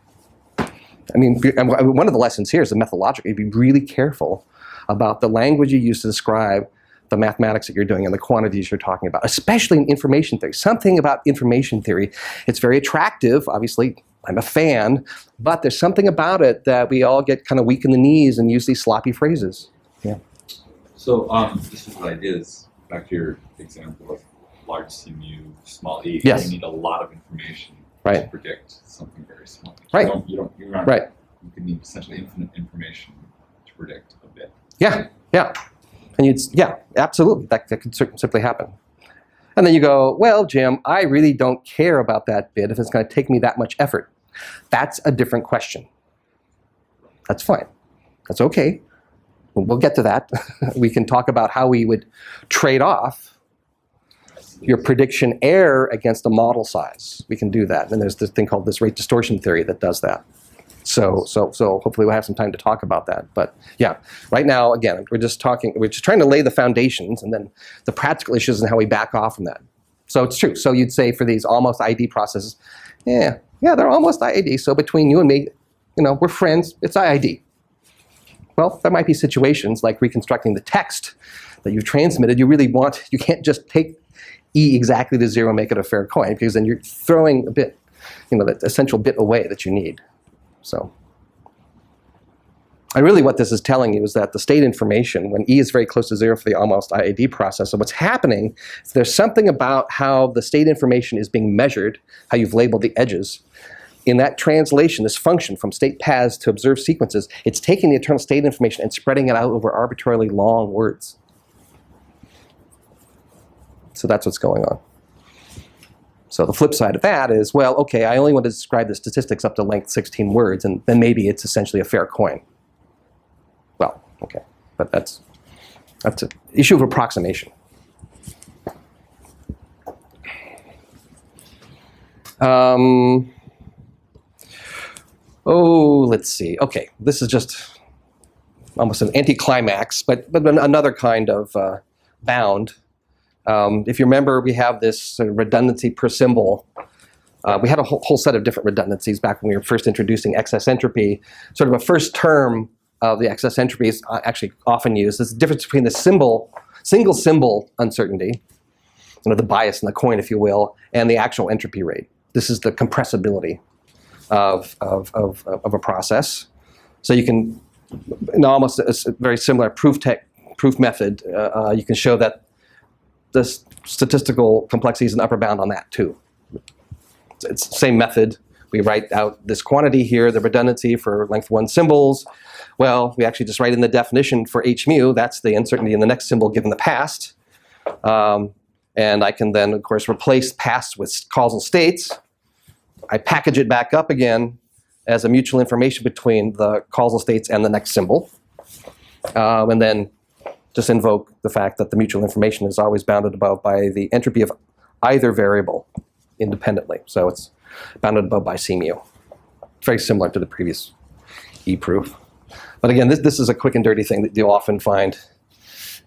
A: I mean, one of the lessons here is the methodological. You be really careful about the language you use to describe the mathematics that you're doing and the quantities you're talking about, especially in information theory. Something about information theory, it's very attractive. Obviously, I'm a fan, but there's something about it that we all get kind of weak in the knees and use these sloppy phrases. Yeah.
C: So this is what I did is, back to your example of large C mu, small e,
A: yes.
C: You need a lot of information
A: right.
C: to predict something very small.
A: Right.
C: You're not
A: right.
C: you could need essentially infinite information to predict a bit.
A: Yeah, yeah. And yeah, absolutely. That could simply happen. And then you go, well, Jim, I really don't care about that bit if it's going to take me that much effort. That's a different question. That's fine. That's okay. We'll get to that. We can talk about how we would trade off your prediction error against a model size. We can do that. And there's this thing called this rate distortion theory that does that. So hopefully we'll have some time to talk about that. But yeah, right now, again, we're just trying to lay the foundations, and then the practical issues and how we back off from that. So it's true. So you'd say for these almost ID processes, yeah, they're almost IID. So between you and me, we're friends, it's IID. Well, there might be situations like reconstructing the text that you've transmitted. You can't just take E exactly to 0 and make it a fair coin, because then you're throwing a bit, that essential bit away that you need. So, and really what this is telling you is that the state information, when E is very close to 0 for the almost IID process, so what's happening is there's something about how the state information is being measured, how you've labeled the edges. In that translation, this function from state paths to observed sequences, it's taking the internal state information and spreading it out over arbitrarily long words. So that's what's going on. So the flip side of that is, well, okay, I only want to describe the statistics up to length 16 words, and then maybe it's essentially a fair coin. Well, okay, but that's an issue of approximation. Let's see. Okay, this is just almost an anticlimax, but another kind of bound. If you remember, we have this sort of redundancy per symbol. We had a whole set of different redundancies back when we were first introducing excess entropy. Sort of a first term of the excess entropy is actually often used. There's a difference between the single symbol uncertainty, the bias in the coin, if you will, and the actual entropy rate. This is the compressibility of a process. So you can, in almost a very similar proof method, you can show that the statistical complexity is an upper bound on that too. It's the same method. We write out this quantity here, the redundancy for length 1 symbols. Well, we actually just write in the definition for h mu, that's the uncertainty in the next symbol given the past. And I can then, of course, replace past with causal states. I package it back up again as a mutual information between the causal states and the next symbol. And then just invoke the fact that the mutual information is always bounded above by the entropy of either variable independently. So it's bounded above by C mu. It's very similar to the previous E proof. But again, this is a quick and dirty thing that you'll often find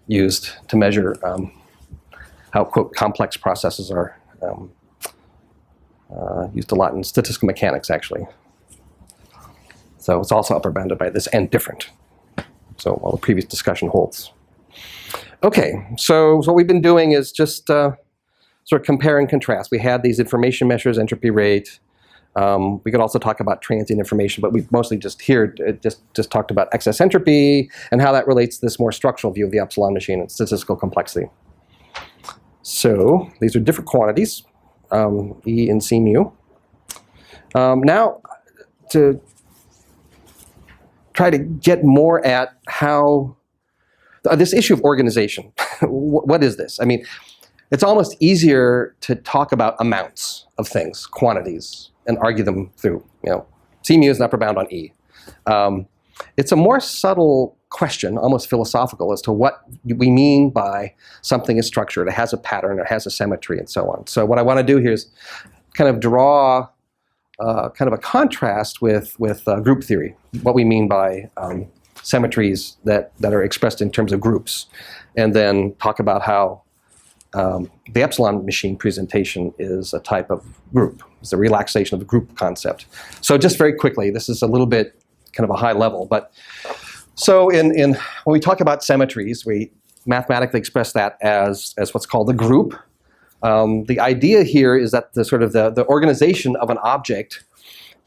A: used to measure how, quote, complex processes are used a lot in statistical mechanics, actually. So it's also upper bounded by this and different. So all the previous discussion holds. Okay, so what we've been doing is just sort of compare and contrast. We had these information measures, entropy rate. We could also talk about transient information, but we've mostly just talked about excess entropy and how that relates to this more structural view of the epsilon machine and statistical complexity. So these are different quantities, E and C mu. Now, to try to get more at how this issue of organization, what is this? I mean, it's almost easier to talk about amounts of things, quantities, and argue them through. C mu is an upper bound on E. It's a more subtle question, almost philosophical, as to what we mean by something is structured. It has a pattern, it has a symmetry, and so on. So what I want to do here is kind of draw kind of a contrast with group theory, what we mean by symmetries that are expressed in terms of groups, and then talk about how the epsilon machine presentation is a type of group. It's a relaxation of the group concept. So just very quickly, this is a little bit kind of a high level, but so when we talk about symmetries, we mathematically express that as what's called a group. The idea here is that the organization of an object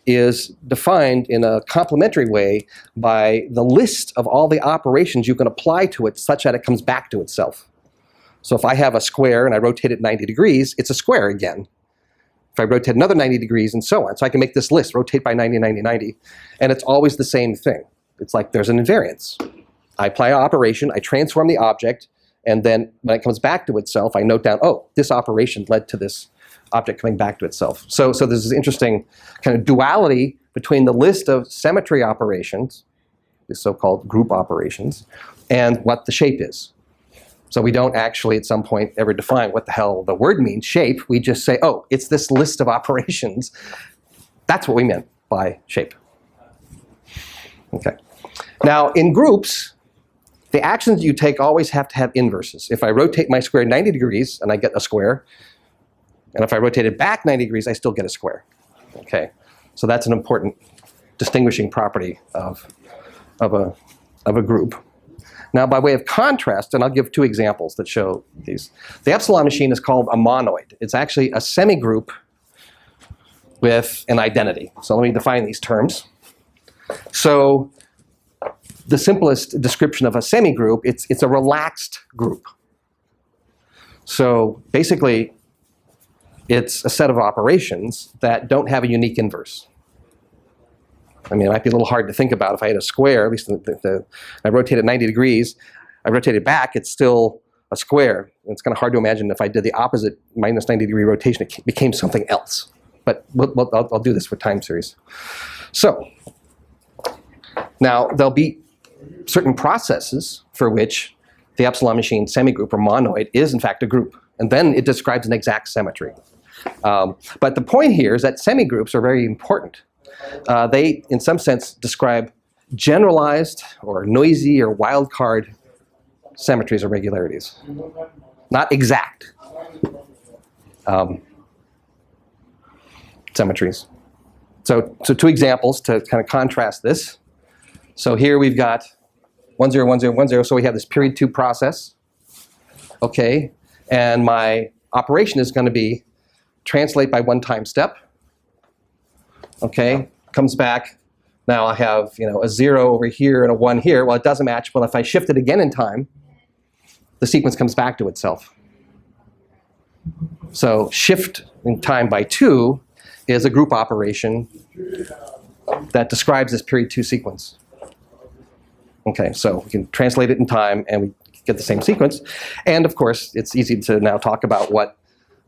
A: is defined in a complementary way by the list of all the operations you can apply to it such that it comes back to itself. So if I have a square and I rotate it 90 degrees, it's a square again. if I rotate another 90 degrees, and so on. So I can make this list, rotate by 90, 90, 90, and it's always the same thing. It's like there's an invariance. I apply an operation, I transform the object, and then when it comes back to itself, I note down, oh, this operation led to this object coming back to itself. So there's this interesting kind of duality between the list of symmetry operations, the so-called group operations, and what the shape is. So we don't actually at some point ever define what the hell the word means, shape. We just say, oh, it's this list of operations. That's what we meant by shape. Okay. Now in groups, the actions you take always have to have inverses. If I rotate my square 90 degrees and I get a square, and if I rotate it back 90 degrees, I still get a square. Okay. So that's an important distinguishing property of a group. Now, by way of contrast, and I'll give two examples that show these. The epsilon machine is called a monoid. It's actually a semigroup with an identity. So let me define these terms. So the simplest description of a semigroup, it's a relaxed group. So basically, it's a set of operations that don't have a unique inverse. I mean, it might be a little hard to think about if I had a square, at least I rotate it 90 degrees, I rotate it back, it's still a square. It's kind of hard to imagine if I did the opposite minus 90 degree rotation, it became something else. But I'll do this with time series. So now there'll be certain processes for which the epsilon machine semigroup or monoid is in fact a group. And then it describes an exact symmetry. But the point here is that semigroups are very important. They, in some sense, describe generalized or noisy or wildcard symmetries or regularities, not exact symmetries. So two examples to kind of contrast this. So here we've got 1, 0, 1, 0, 1, 0. So we have this period 2 process. Okay, and my operation is going to be translate by one time step. Okay, comes back. Now I have a 0 over here and a 1 here. Well, it doesn't match. Well, if I shift it again in time, the sequence comes back to itself. So shift in time by 2 is a group operation that describes this period 2 sequence. Okay, so we can translate it in time and we get the same sequence. And of course, it's easy to now talk about what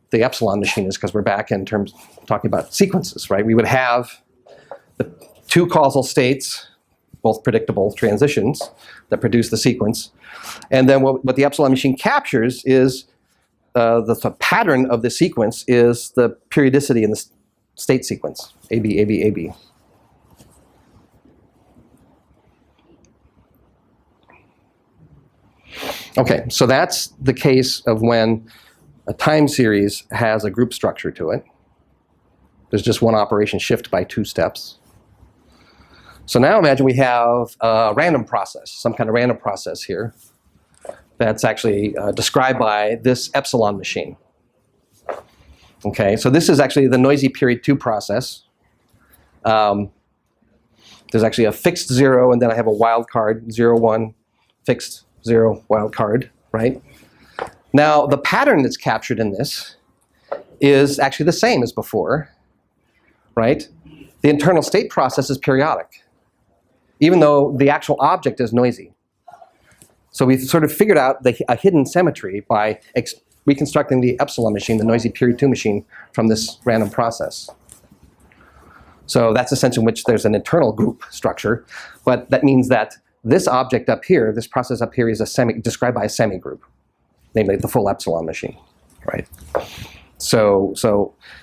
A: the epsilon machine is because we're back in terms of talking about sequences, right? We would have the 2 causal states, both predictable transitions that produce the sequence. And then what the epsilon machine captures is the pattern of the sequence is the periodicity in the state sequence, AB, AB, AB. Okay, so that's the case of when a time series has a group structure to it. There's just one operation shift by 2 steps. So now imagine we have a random process, some kind of random process here that's actually described by this epsilon machine. Okay, so this is actually the noisy period 2 process. There's actually a fixed 0, and then I have a wild card, 0, 1, fixed 0, wild card, right? Now, the pattern that's captured in this is actually the same as before, right? The internal state process is periodic, even though the actual object is noisy. So we've sort of figured out a hidden symmetry by reconstructing the epsilon machine, the noisy period 2 machine, from this random process. So that's a sense in which there's an internal group structure, but that means that this object up here, this process up here, is described by a semigroup, namely the full epsilon machine, right? So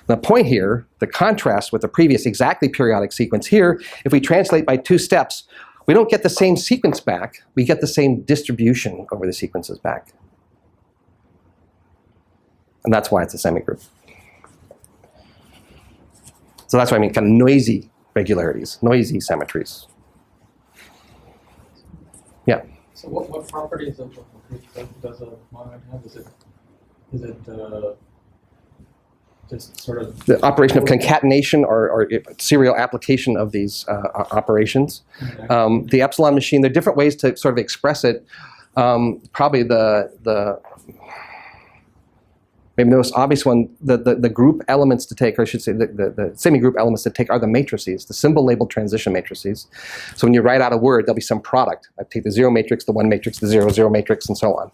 A: the point here, the contrast with the previous exactly periodic sequence here, if we translate by 2 steps, we don't get the same sequence back, we get the same distribution over the sequences back. And that's why it's a semigroup. So that's what I mean, kind of noisy regularities, noisy symmetries. Yeah.
D: So what properties of a group does a monoid have? Is it just sort of
A: the operation of concatenation or serial application of these operations? The epsilon machine, there are different ways to sort of express it. Probably maybe maybe the most obvious one, the group elements to take, or I should say the semi-group elements to take are the matrices, the symbol labeled transition matrices. So when you write out a word, there'll be some product. I take the 0 matrix, the 1 matrix, the 0, 0 matrix, and so on.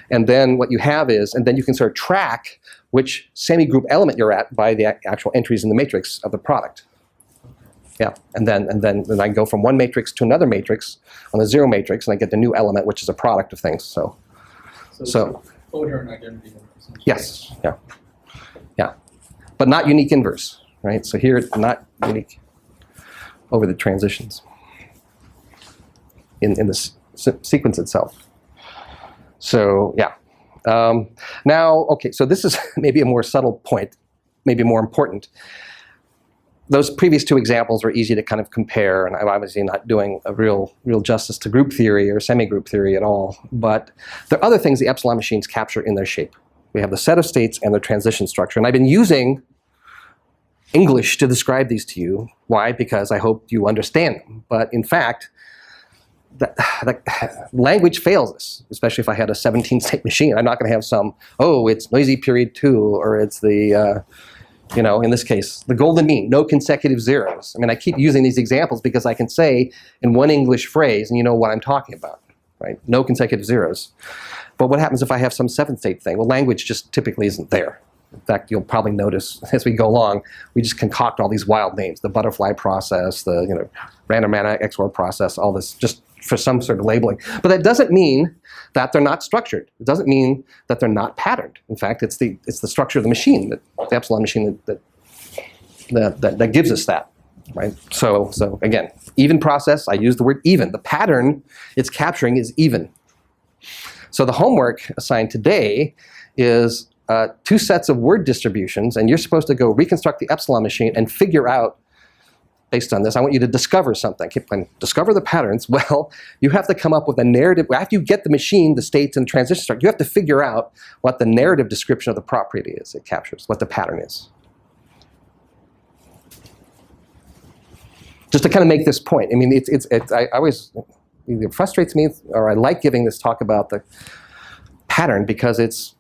A: And then what you have is, and then you can sort of track which semi-group element you're at by the actual entries in the matrix of the product. Yeah, and then I go from one matrix to another matrix on the 0 matrix, and I get the new element, which is a product of things. So
D: Coherent identity.
A: yes, yeah, but not unique inverse, right? So here it's not unique over the transitions in the sequence itself. So yeah. Now, okay, so this is maybe a more subtle point, maybe more important. Those previous two examples were easy to kind of compare, and I'm obviously not doing a real justice to group theory or semi-group theory at all. But there are other things the epsilon machines capture in their shape. We have the set of states and their transition structure. And I've been using English to describe these to you. Why? Because I hope you understand them. But in fact, the language fails us, especially if I had a 17-state machine. I'm not going to have some, oh, it's noisy period 2, or it's the, in this case, the golden mean, no consecutive zeros. I mean, I keep using these examples because I can say in one English phrase, and you know what I'm talking about, right? No consecutive zeros. But what happens if I have some 7th-state thing? Well, language just typically isn't there. In fact, you'll probably notice as we go along, we just concoct all these wild names, the butterfly process, the random magnetic XOR process, all this just for some sort of labeling. But that doesn't mean that they're not structured. It doesn't mean that they're not patterned. In fact, it's the structure of the machine, the epsilon machine that gives us that, right? So again, even process, I use the word even. The pattern it's capturing is even. So the homework assigned today is 2 sets of word distributions, and you're supposed to go reconstruct the epsilon machine and figure out, based on this, I want you to discover something. Keep playing, discover the patterns. Well, you have to come up with a narrative. After you get the machine, the states, and transition structure, you have to figure out what the narrative description of the property is it captures, what the pattern is. Just to kind of make this point. I mean, I always, it frustrates me, or I like giving this talk about the pattern because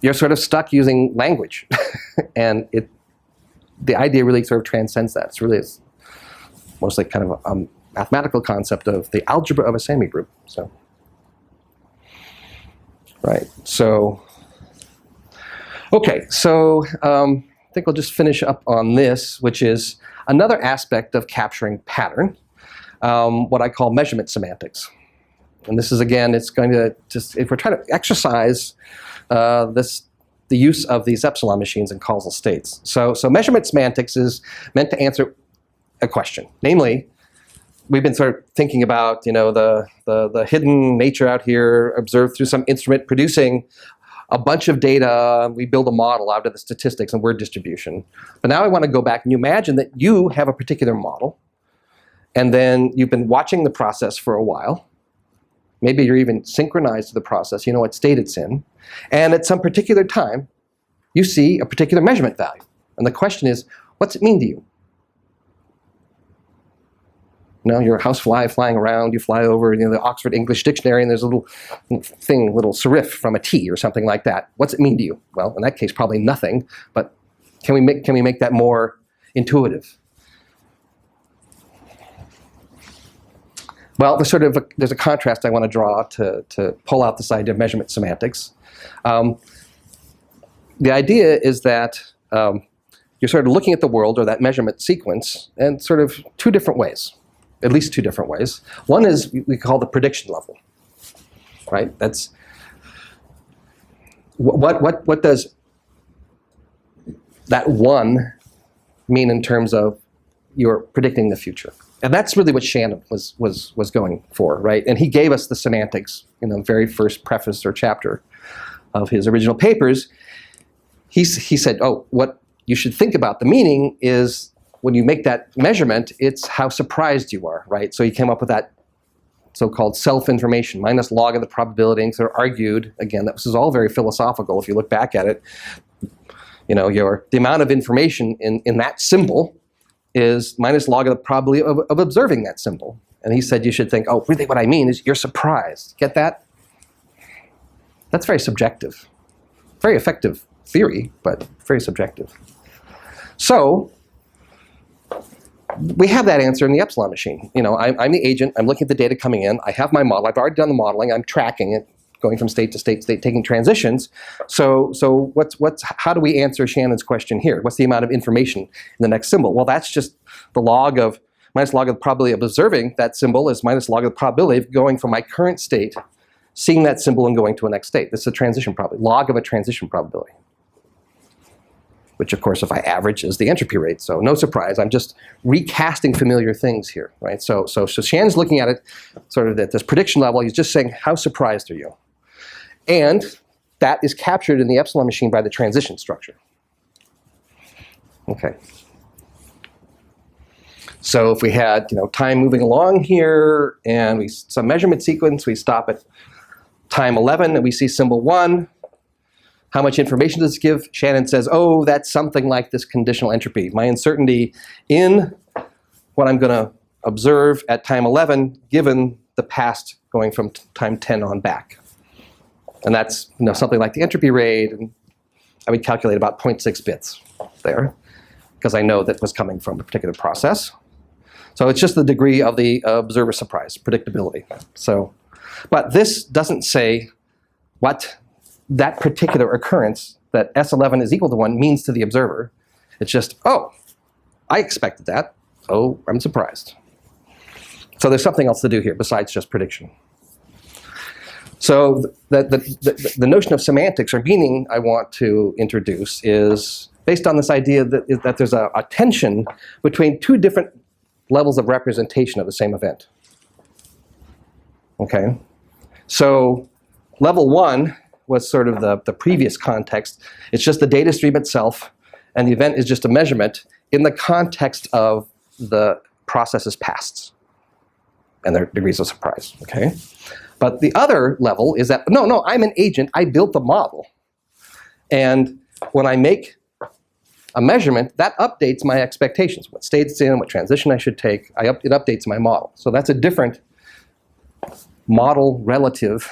A: you're sort of stuck using language. And the idea really sort of transcends that. It's really mostly kind of a mathematical concept of the algebra of a semi-group. So, right. So, okay. So I think we'll just finish up on this, which is another aspect of capturing pattern, what I call measurement semantics. And this is, again, it's going to just, if we're trying to exercise the use of these epsilon machines in causal states. So measurement semantics is meant to answer a question. Namely, we've been sort of thinking about the hidden nature out here observed through some instrument producing a bunch of data. We build a model out of the statistics and word distribution. But now I want to go back and you imagine that you have a particular model, and then you've been watching the process for a while. Maybe you're even synchronized to the process, you know what state it's in. And at some particular time, you see a particular measurement value. And the question is, what's it mean to you? You're a housefly flying around, you fly over the Oxford English Dictionary, and there's a little serif from a T or something like that. What's it mean to you? Well, in that case, probably nothing, but can we make that more intuitive? Well, there's a contrast I want to draw to pull out this idea of measurement semantics. The idea is that you're sort of looking at the world or that measurement sequence in sort of 2 different ways, at least 2 different ways. One is we call the prediction level, right? That's what does that 1 mean in terms of you're predicting the future? And that's really what Shannon was going for, right? And he gave us the semantics in the very first preface or chapter of his original papers. He said, oh, what you should think about the meaning is when you make that measurement, it's how surprised you are, right? So he came up with that so-called self-information, minus log of the probability, and sort of argued, again, this is all very philosophical if you look back at it. The amount of information in that symbol is minus log of the probability of observing that symbol. And he said you should think, oh, really what I mean is you're surprised. Get that? That's very subjective. very effective theory, but very subjective. So we have that answer in the epsilon machine. You know, I'm the agent. I'm looking at the data coming in. I have my model. I've already done the modeling. I'm tracking it, going from state to state, taking transitions. So how do we answer Shannon's question here? What's the amount of information in the next symbol? Well, that's just the log of, minus log of the probability of observing that symbol is minus log of the probability of going from my current state, seeing that symbol and going to a next state. This is a transition probability, log of a transition probability. Which of course, if I average, is the entropy rate. So no surprise, I'm just recasting familiar things here, right? So Shannon's looking at it sort of at this prediction level. He's just saying, how surprised are you? And that is captured in the epsilon machine by the transition structure. Okay. So if we had, you know, time moving along here, and some measurement sequence, we stop at time 11, and we see symbol 1. How much information does this give? Shannon says, oh, that's something like this conditional entropy. My uncertainty in what I'm going to observe at time 11, given the past going from time 10 on back. And that's, you know, something like the entropy rate, and I would calculate about 0.6 bits there, because I know that was coming from a particular process. So it's just the degree of the observer surprise, predictability. So, but this doesn't say what that particular occurrence, that S11 is equal to 1, means to the observer. It's just, oh, I expected that. Oh, I'm surprised. So there's something else to do here besides just prediction. So the notion of semantics or meaning I want to introduce is based on this idea that there's a tension between two different levels of representation of the same event. Okay, so level 1 was sort of the previous context. It's just the data stream itself, and the event is just a measurement in the context of the process's pasts and their degrees of surprise, okay? But the other level is that, no, I'm an agent, I built the model. And when I make a measurement, that updates my expectations, what state it's in, what transition I should take, it updates my model. So that's a different model relative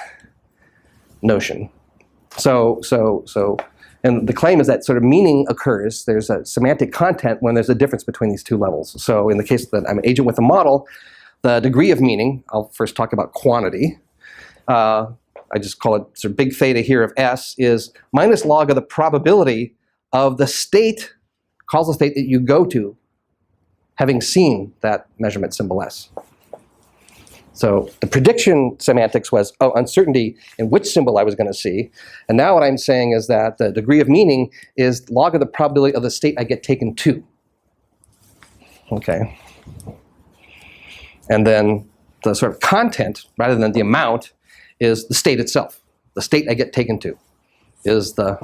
A: notion. And the claim is that sort of meaning occurs, there's a semantic content when there's a difference between these two levels. So in the case that I'm an agent with a model, the degree of meaning, I'll first talk about quantity. I just call it sort of big theta here of S, is minus log of the probability of the state, causal state that you go to, having seen that measurement symbol S. So the prediction semantics was, oh, uncertainty in which symbol I was going to see. And now what I'm saying is that the degree of meaning is log of the probability of the state I get taken to. Okay. And then the sort of content, rather than the amount, is the state itself. The state I get taken to is the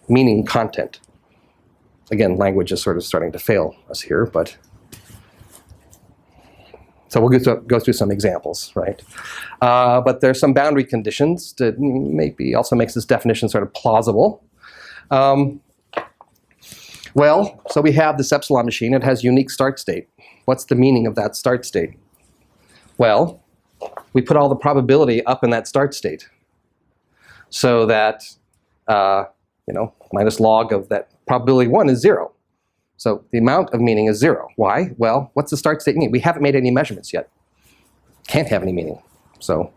A: meaning content. Again, language is sort of starting to fail us here, but so we'll go through some examples, right? But there's some boundary conditions that maybe also makes this definition sort of plausible. Well, so we have this epsilon machine. It has unique start state. What's the meaning of that start state? Well, we put all the probability up in that start state so that, minus log of that probability 1 is 0. So the amount of meaning is 0. Why? Well, what's the start state mean? We haven't made any measurements yet. Can't have any meaning. So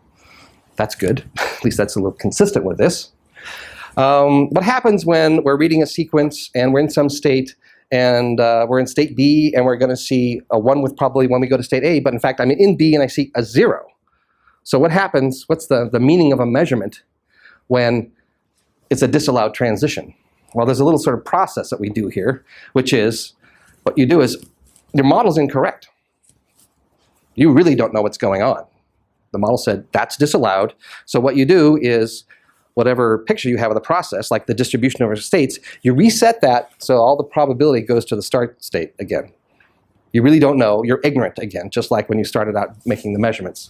A: that's good. At least that's a little consistent with this. What happens when we're reading a sequence and we're in some state and we're in state B and we're going to see a 1 with probability when we go to state A, but in fact I'm in B and I see a 0. So what happens, what's the meaning of a measurement when it's a disallowed transition? Well, there's a little sort of process that we do here, which is, what you do is, your model's incorrect. You really don't know what's going on. The model said, that's disallowed. So what you do is, whatever picture you have of the process, like the distribution over states, you reset that so all the probability goes to the start state again. You really don't know, you're ignorant again, just like when you started out making the measurements.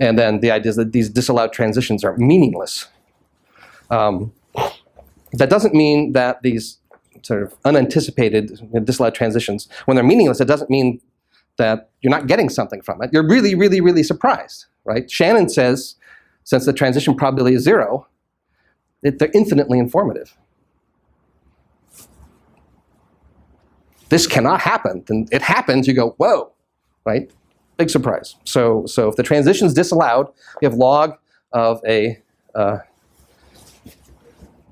A: And then the idea is that these disallowed transitions are meaningless. That doesn't mean that these sort of unanticipated disallowed transitions, when they're meaningless, it doesn't mean that you're not getting something from it. You're really, really, really surprised, right? Shannon says, since the transition probability is 0, they're infinitely informative. This cannot happen. Then it happens, you go, whoa, right? Big surprise. So if the transition is disallowed, we have log of a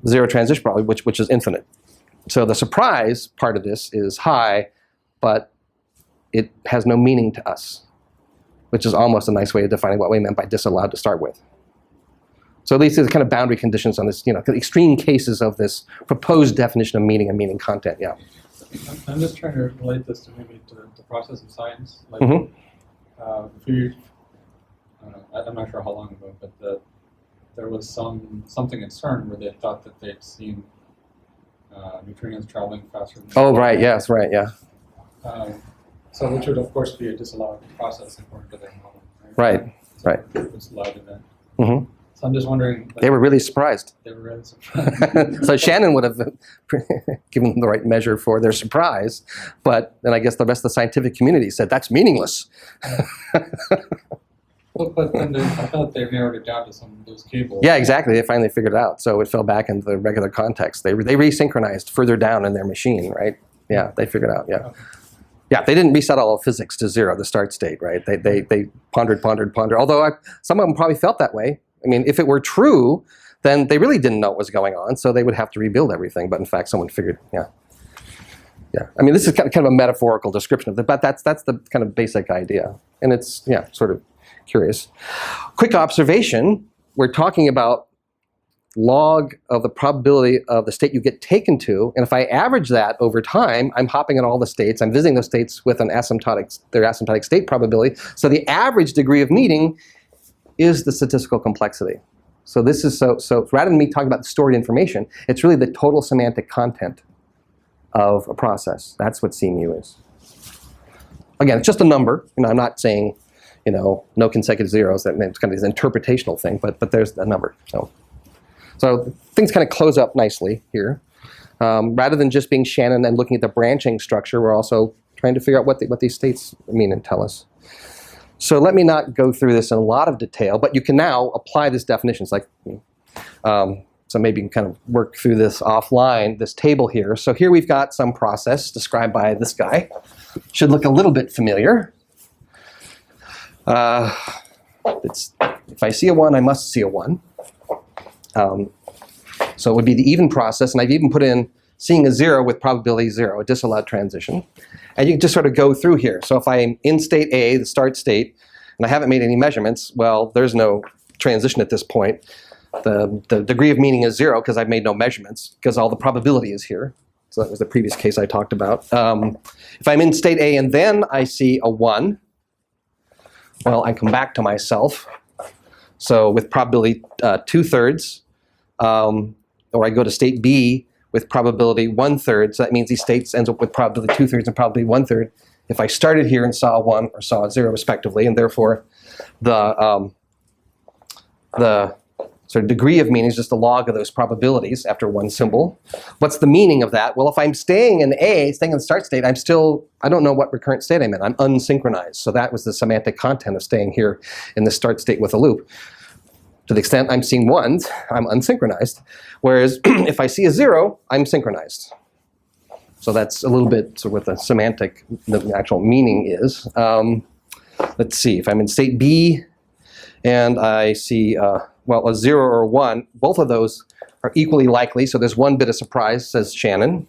A: zero transition probability, which is infinite. So the surprise part of this is high, but it has no meaning to us, which is almost a nice way of defining what we meant by disallowed to start with. So at least there's kind of boundary conditions on this, extreme cases of this proposed definition of meaning and meaning content, yeah.
D: I'm just trying to relate this to maybe to the process of science. Like,
A: Mm-hmm.
D: I'm not sure how long ago, but there was something at CERN where they thought that they'd seen neutrinos traveling faster than
A: Oh, right, yes, right, yeah.
D: So which would, of course, be a disallowed process according to their model.
A: Right, right.
D: It's allowed event.
A: Mm-hmm.
D: So I'm just wondering. Like,
A: They were really surprised.
D: They were really surprised.
A: So Shannon would have given them the right measure for their surprise, but then I guess the rest of the scientific community said, that's meaningless.
D: Well, but then I thought they narrowed it down to some of those cables.
A: Yeah, exactly. They finally figured it out. So it fell back into the regular context. They resynchronized further down in their machine, right? Yeah, they figured it out, yeah.
D: Okay.
A: Yeah, they didn't reset all of physics to zero, the start state, right? They pondered, although some of them probably felt that way. I mean, if it were true, then they really didn't know what was going on, so they would have to rebuild everything. But in fact, someone figured, yeah. Yeah, I mean, this is kind of a metaphorical description of it, but that's the kind of basic idea. And it's, yeah, sort of curious. Quick observation, we're talking about log of the probability of the state you get taken to, and if I average that over time, I'm hopping at all the states, I'm visiting those states with their asymptotic state probability, so the average degree of meaning is the statistical complexity. So this is so rather than me talking about the stored information, it's really the total semantic content of a process. That's what CMU is. Again, it's just a number. I'm not saying, no consecutive zeros. That it's kind of this interpretational thing, but there's a number. So things kind of close up nicely here. Rather than just being Shannon and looking at the branching structure, we're also trying to figure out what these states mean and tell us. So let me not go through this in a lot of detail, but you can now apply this definition. It's like, so maybe you can kind of work through this offline, this table here. So here we've got some process described by this guy. Should look a little bit familiar. If I see a 1, I must see a 1. So it would be the even process, and I've even put in seeing a 0 with probability 0, a disallowed transition. And you can just sort of go through here. So if I'm in state A, the start state, and I haven't made any measurements, well, there's no transition at this point. The degree of meaning is 0 because I've made no measurements, because all the probability is here. So that was the previous case I talked about. If I'm in state A and then I see a 1, well, I come back to myself. So with probability 2/3, or I go to state B with probability 1/3. So that means these states ends up with probability 2/3 and probability 1/3. If I started here and saw a 1 or saw a 0 respectively, and therefore the sort of degree of meaning is just the log of those probabilities after one symbol. What's the meaning of that? Well, if I'm staying in A, staying in the start state, I don't know what recurrent state I'm in. I'm unsynchronized. So that was the semantic content of staying here in the start state with a loop. To the extent I'm seeing 1s, I'm unsynchronized. Whereas if I see a 0, I'm synchronized. So that's a little bit sort of what the semantic, the actual meaning is. Let's see, if I'm in state B and I see, a 0 or a 1, both of those are equally likely. So there's one bit of surprise, says Shannon.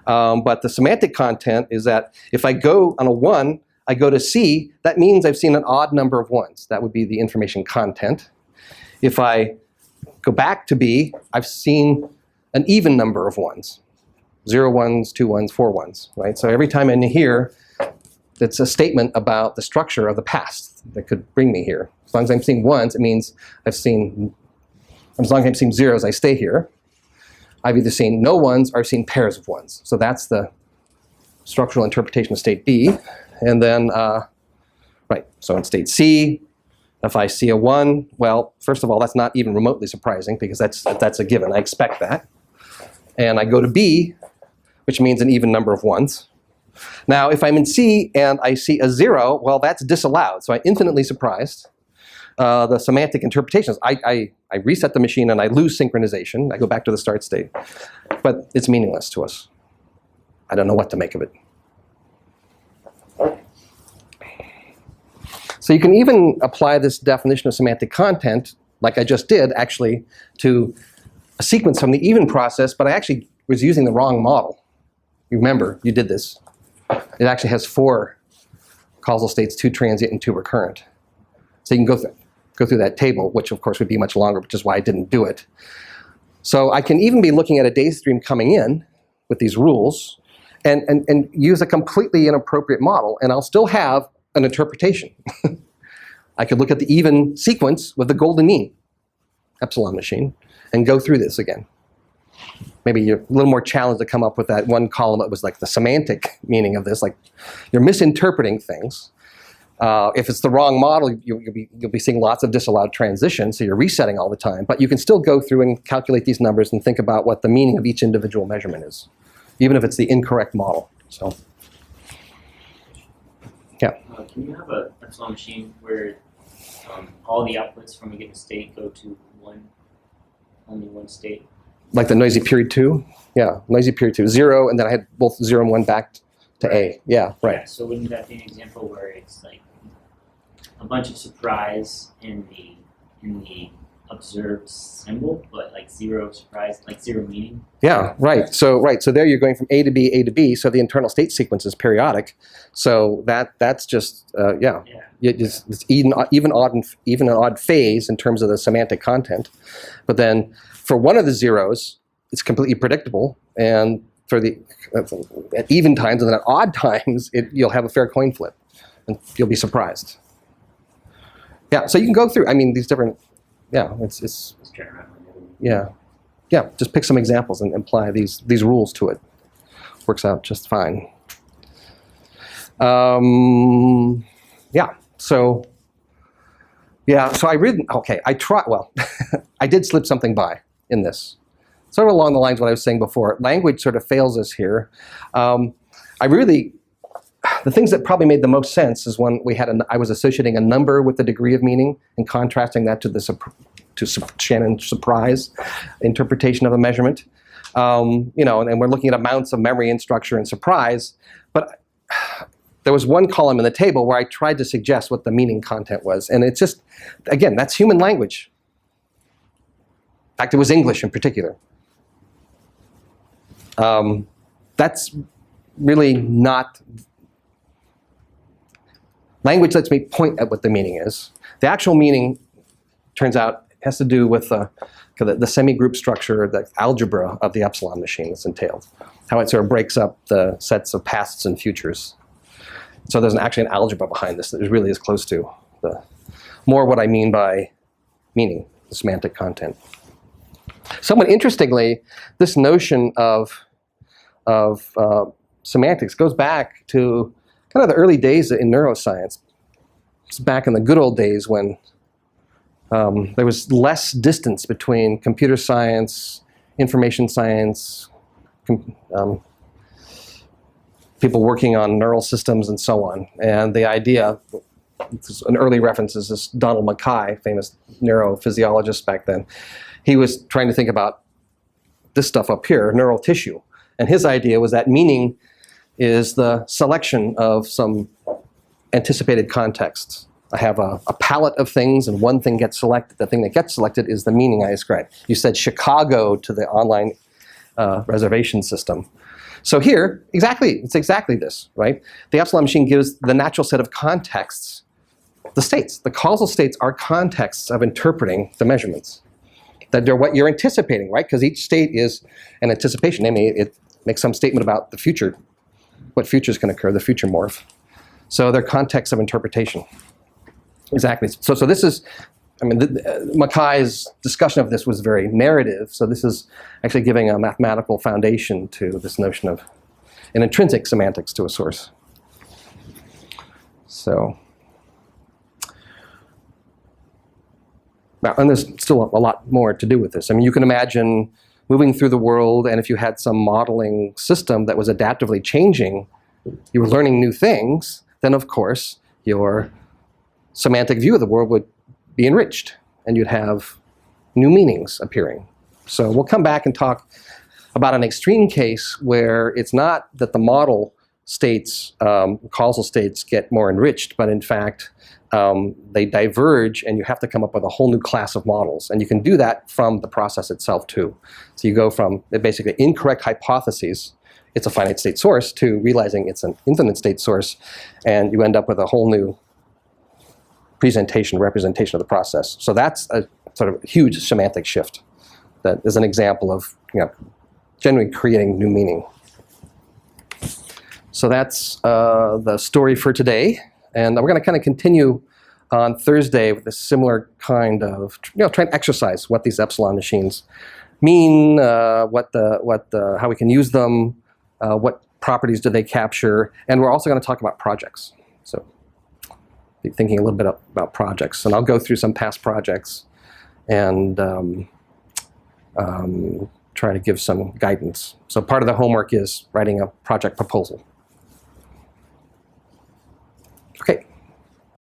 A: But the semantic content is that if I go on a 1, I go to C, that means I've seen an odd number of 1s. That would be the information content. If I go back to B, I've seen an even number of 1s. 0 1s, 2 1s, 4 1s, right? So every time I'm in here, it's a statement about the structure of the past that could bring me here. As long as I'm seeing 1s, it means as long as I'm seeing 0s, I stay here. I've either seen no 1s or I've seen pairs of 1s. So that's the structural interpretation of state B. And then, so in state C, if I see a 1, well, first of all, that's not even remotely surprising because that's a given. I expect that. And I go to B, which means an even number of 1s. Now, if I'm in C and I see a 0, well, that's disallowed. So I'm infinitely surprised. the semantic interpretations. I reset the machine and I lose synchronization. I go back to the start state. But it's meaningless to us. I don't know what to make of it. So you can even apply this definition of semantic content, like I just did, actually, to a sequence from the even process, but I actually was using the wrong model. You remember, you did this. It actually has 4 causal states, 2 transient and 2 recurrent. So you can go through that table, which of course would be much longer, which is why I didn't do it. So I can even be looking at a data stream coming in with these rules and use a completely inappropriate model, and I'll still have an interpretation. I could look at the even sequence with the golden mean, epsilon machine, and go through this again. Maybe you're a little more challenged to come up with that one column that was like the semantic meaning of this, like you're misinterpreting things. If it's the wrong model, you'll be seeing lots of disallowed transitions, so you're resetting all the time. But you can still go through and calculate these numbers and think about what the meaning of each individual measurement is, even if it's the incorrect model. So, yeah.
B: Can you have a epsilon machine where all the outputs from a given state go to only one state?
A: Like the noisy period 2? Yeah, noisy period 2. 0, and then I had both 0 and 1 back to A. Yeah, right.
B: Yeah, so wouldn't that be an example where it's like a bunch of surprise in the observed symbol, but like 0 surprise, like 0 meaning?
A: Yeah, right. So there you're going from A to B, so the internal state sequence is periodic. So that's just, yeah. It's even an odd phase in terms of the semantic content. But then for one of the zeros, it's completely predictable, and for the at even times and then at odd times, you'll have a fair coin flip, and you'll be surprised. Yeah, so you can go through. I mean, these different. Yeah, it's
B: Let's try around.
A: yeah. Just pick some examples and apply these rules to it. Works out just fine. Yeah. So I really I try. Well, I did slip something by in this. Sort of along the lines of what I was saying before. Language sort of fails us here. The things that probably made the most sense is when I was associating a number with the degree of meaning and contrasting that to Shannon's surprise interpretation of a measurement. And we're looking at amounts of memory and structure and surprise. But there was one column in the table where I tried to suggest what the meaning content was. And it's just, again, that's human language. In fact, it was English in particular. That's really not. Language lets me point at what the meaning is. The actual meaning, turns out, has to do with the semi-group structure, the algebra of the epsilon machine that's entailed. How it sort of breaks up the sets of pasts and futures. So there's actually an algebra behind this that really is close to more what I mean by meaning, the semantic content. Somewhat interestingly, this notion of semantics goes back to kind of the early days in neuroscience. It's back in the good old days when there was less distance between computer science, information science, people working on neural systems and so on. And the idea, an early reference is this Donald Mackay, famous neurophysiologist back then. He was trying to think about this stuff up here, neural tissue. And his idea was that meaning is the selection of some anticipated contexts. I have a palette of things and one thing gets selected. The thing that gets selected is the meaning I ascribe. You said Chicago to the online reservation system. So here, it's exactly this, right? The epsilon machine gives the natural set of contexts, the states. The causal states are contexts of interpreting the measurements. That they're what you're anticipating, right? Because each state is an anticipation. I mean, it makes some statement about the future, what futures can occur, the future morph. So they're contexts of interpretation. Exactly. So this is, Mackay's discussion of this was very narrative. So this is actually giving a mathematical foundation to this notion of an intrinsic semantics to a source. So, and there's still a lot more to do with this. I mean, you can imagine moving through the world, and if you had some modeling system that was adaptively changing, you were learning new things, then of course your semantic view of the world would be enriched, and you'd have new meanings appearing. So we'll come back and talk about an extreme case where it's not that the model states, causal states get more enriched, but in fact, they diverge, and you have to come up with a whole new class of models. And you can do that from the process itself too. So you go from basically incorrect hypotheses, it's a finite state source, to realizing it's an infinite state source, and you end up with a whole new representation of the process. So that's a sort of huge semantic shift. That is an example of generally creating new meaning. So that's the story for today, and we're going to kind of continue on Thursday with a similar kind of trying to exercise what these epsilon machines mean, how we can use them, what properties do they capture, and we're also going to talk about projects. So be thinking a little bit about projects, and I'll go through some past projects and try to give some guidance. So part of the homework is writing a project proposal. Okay.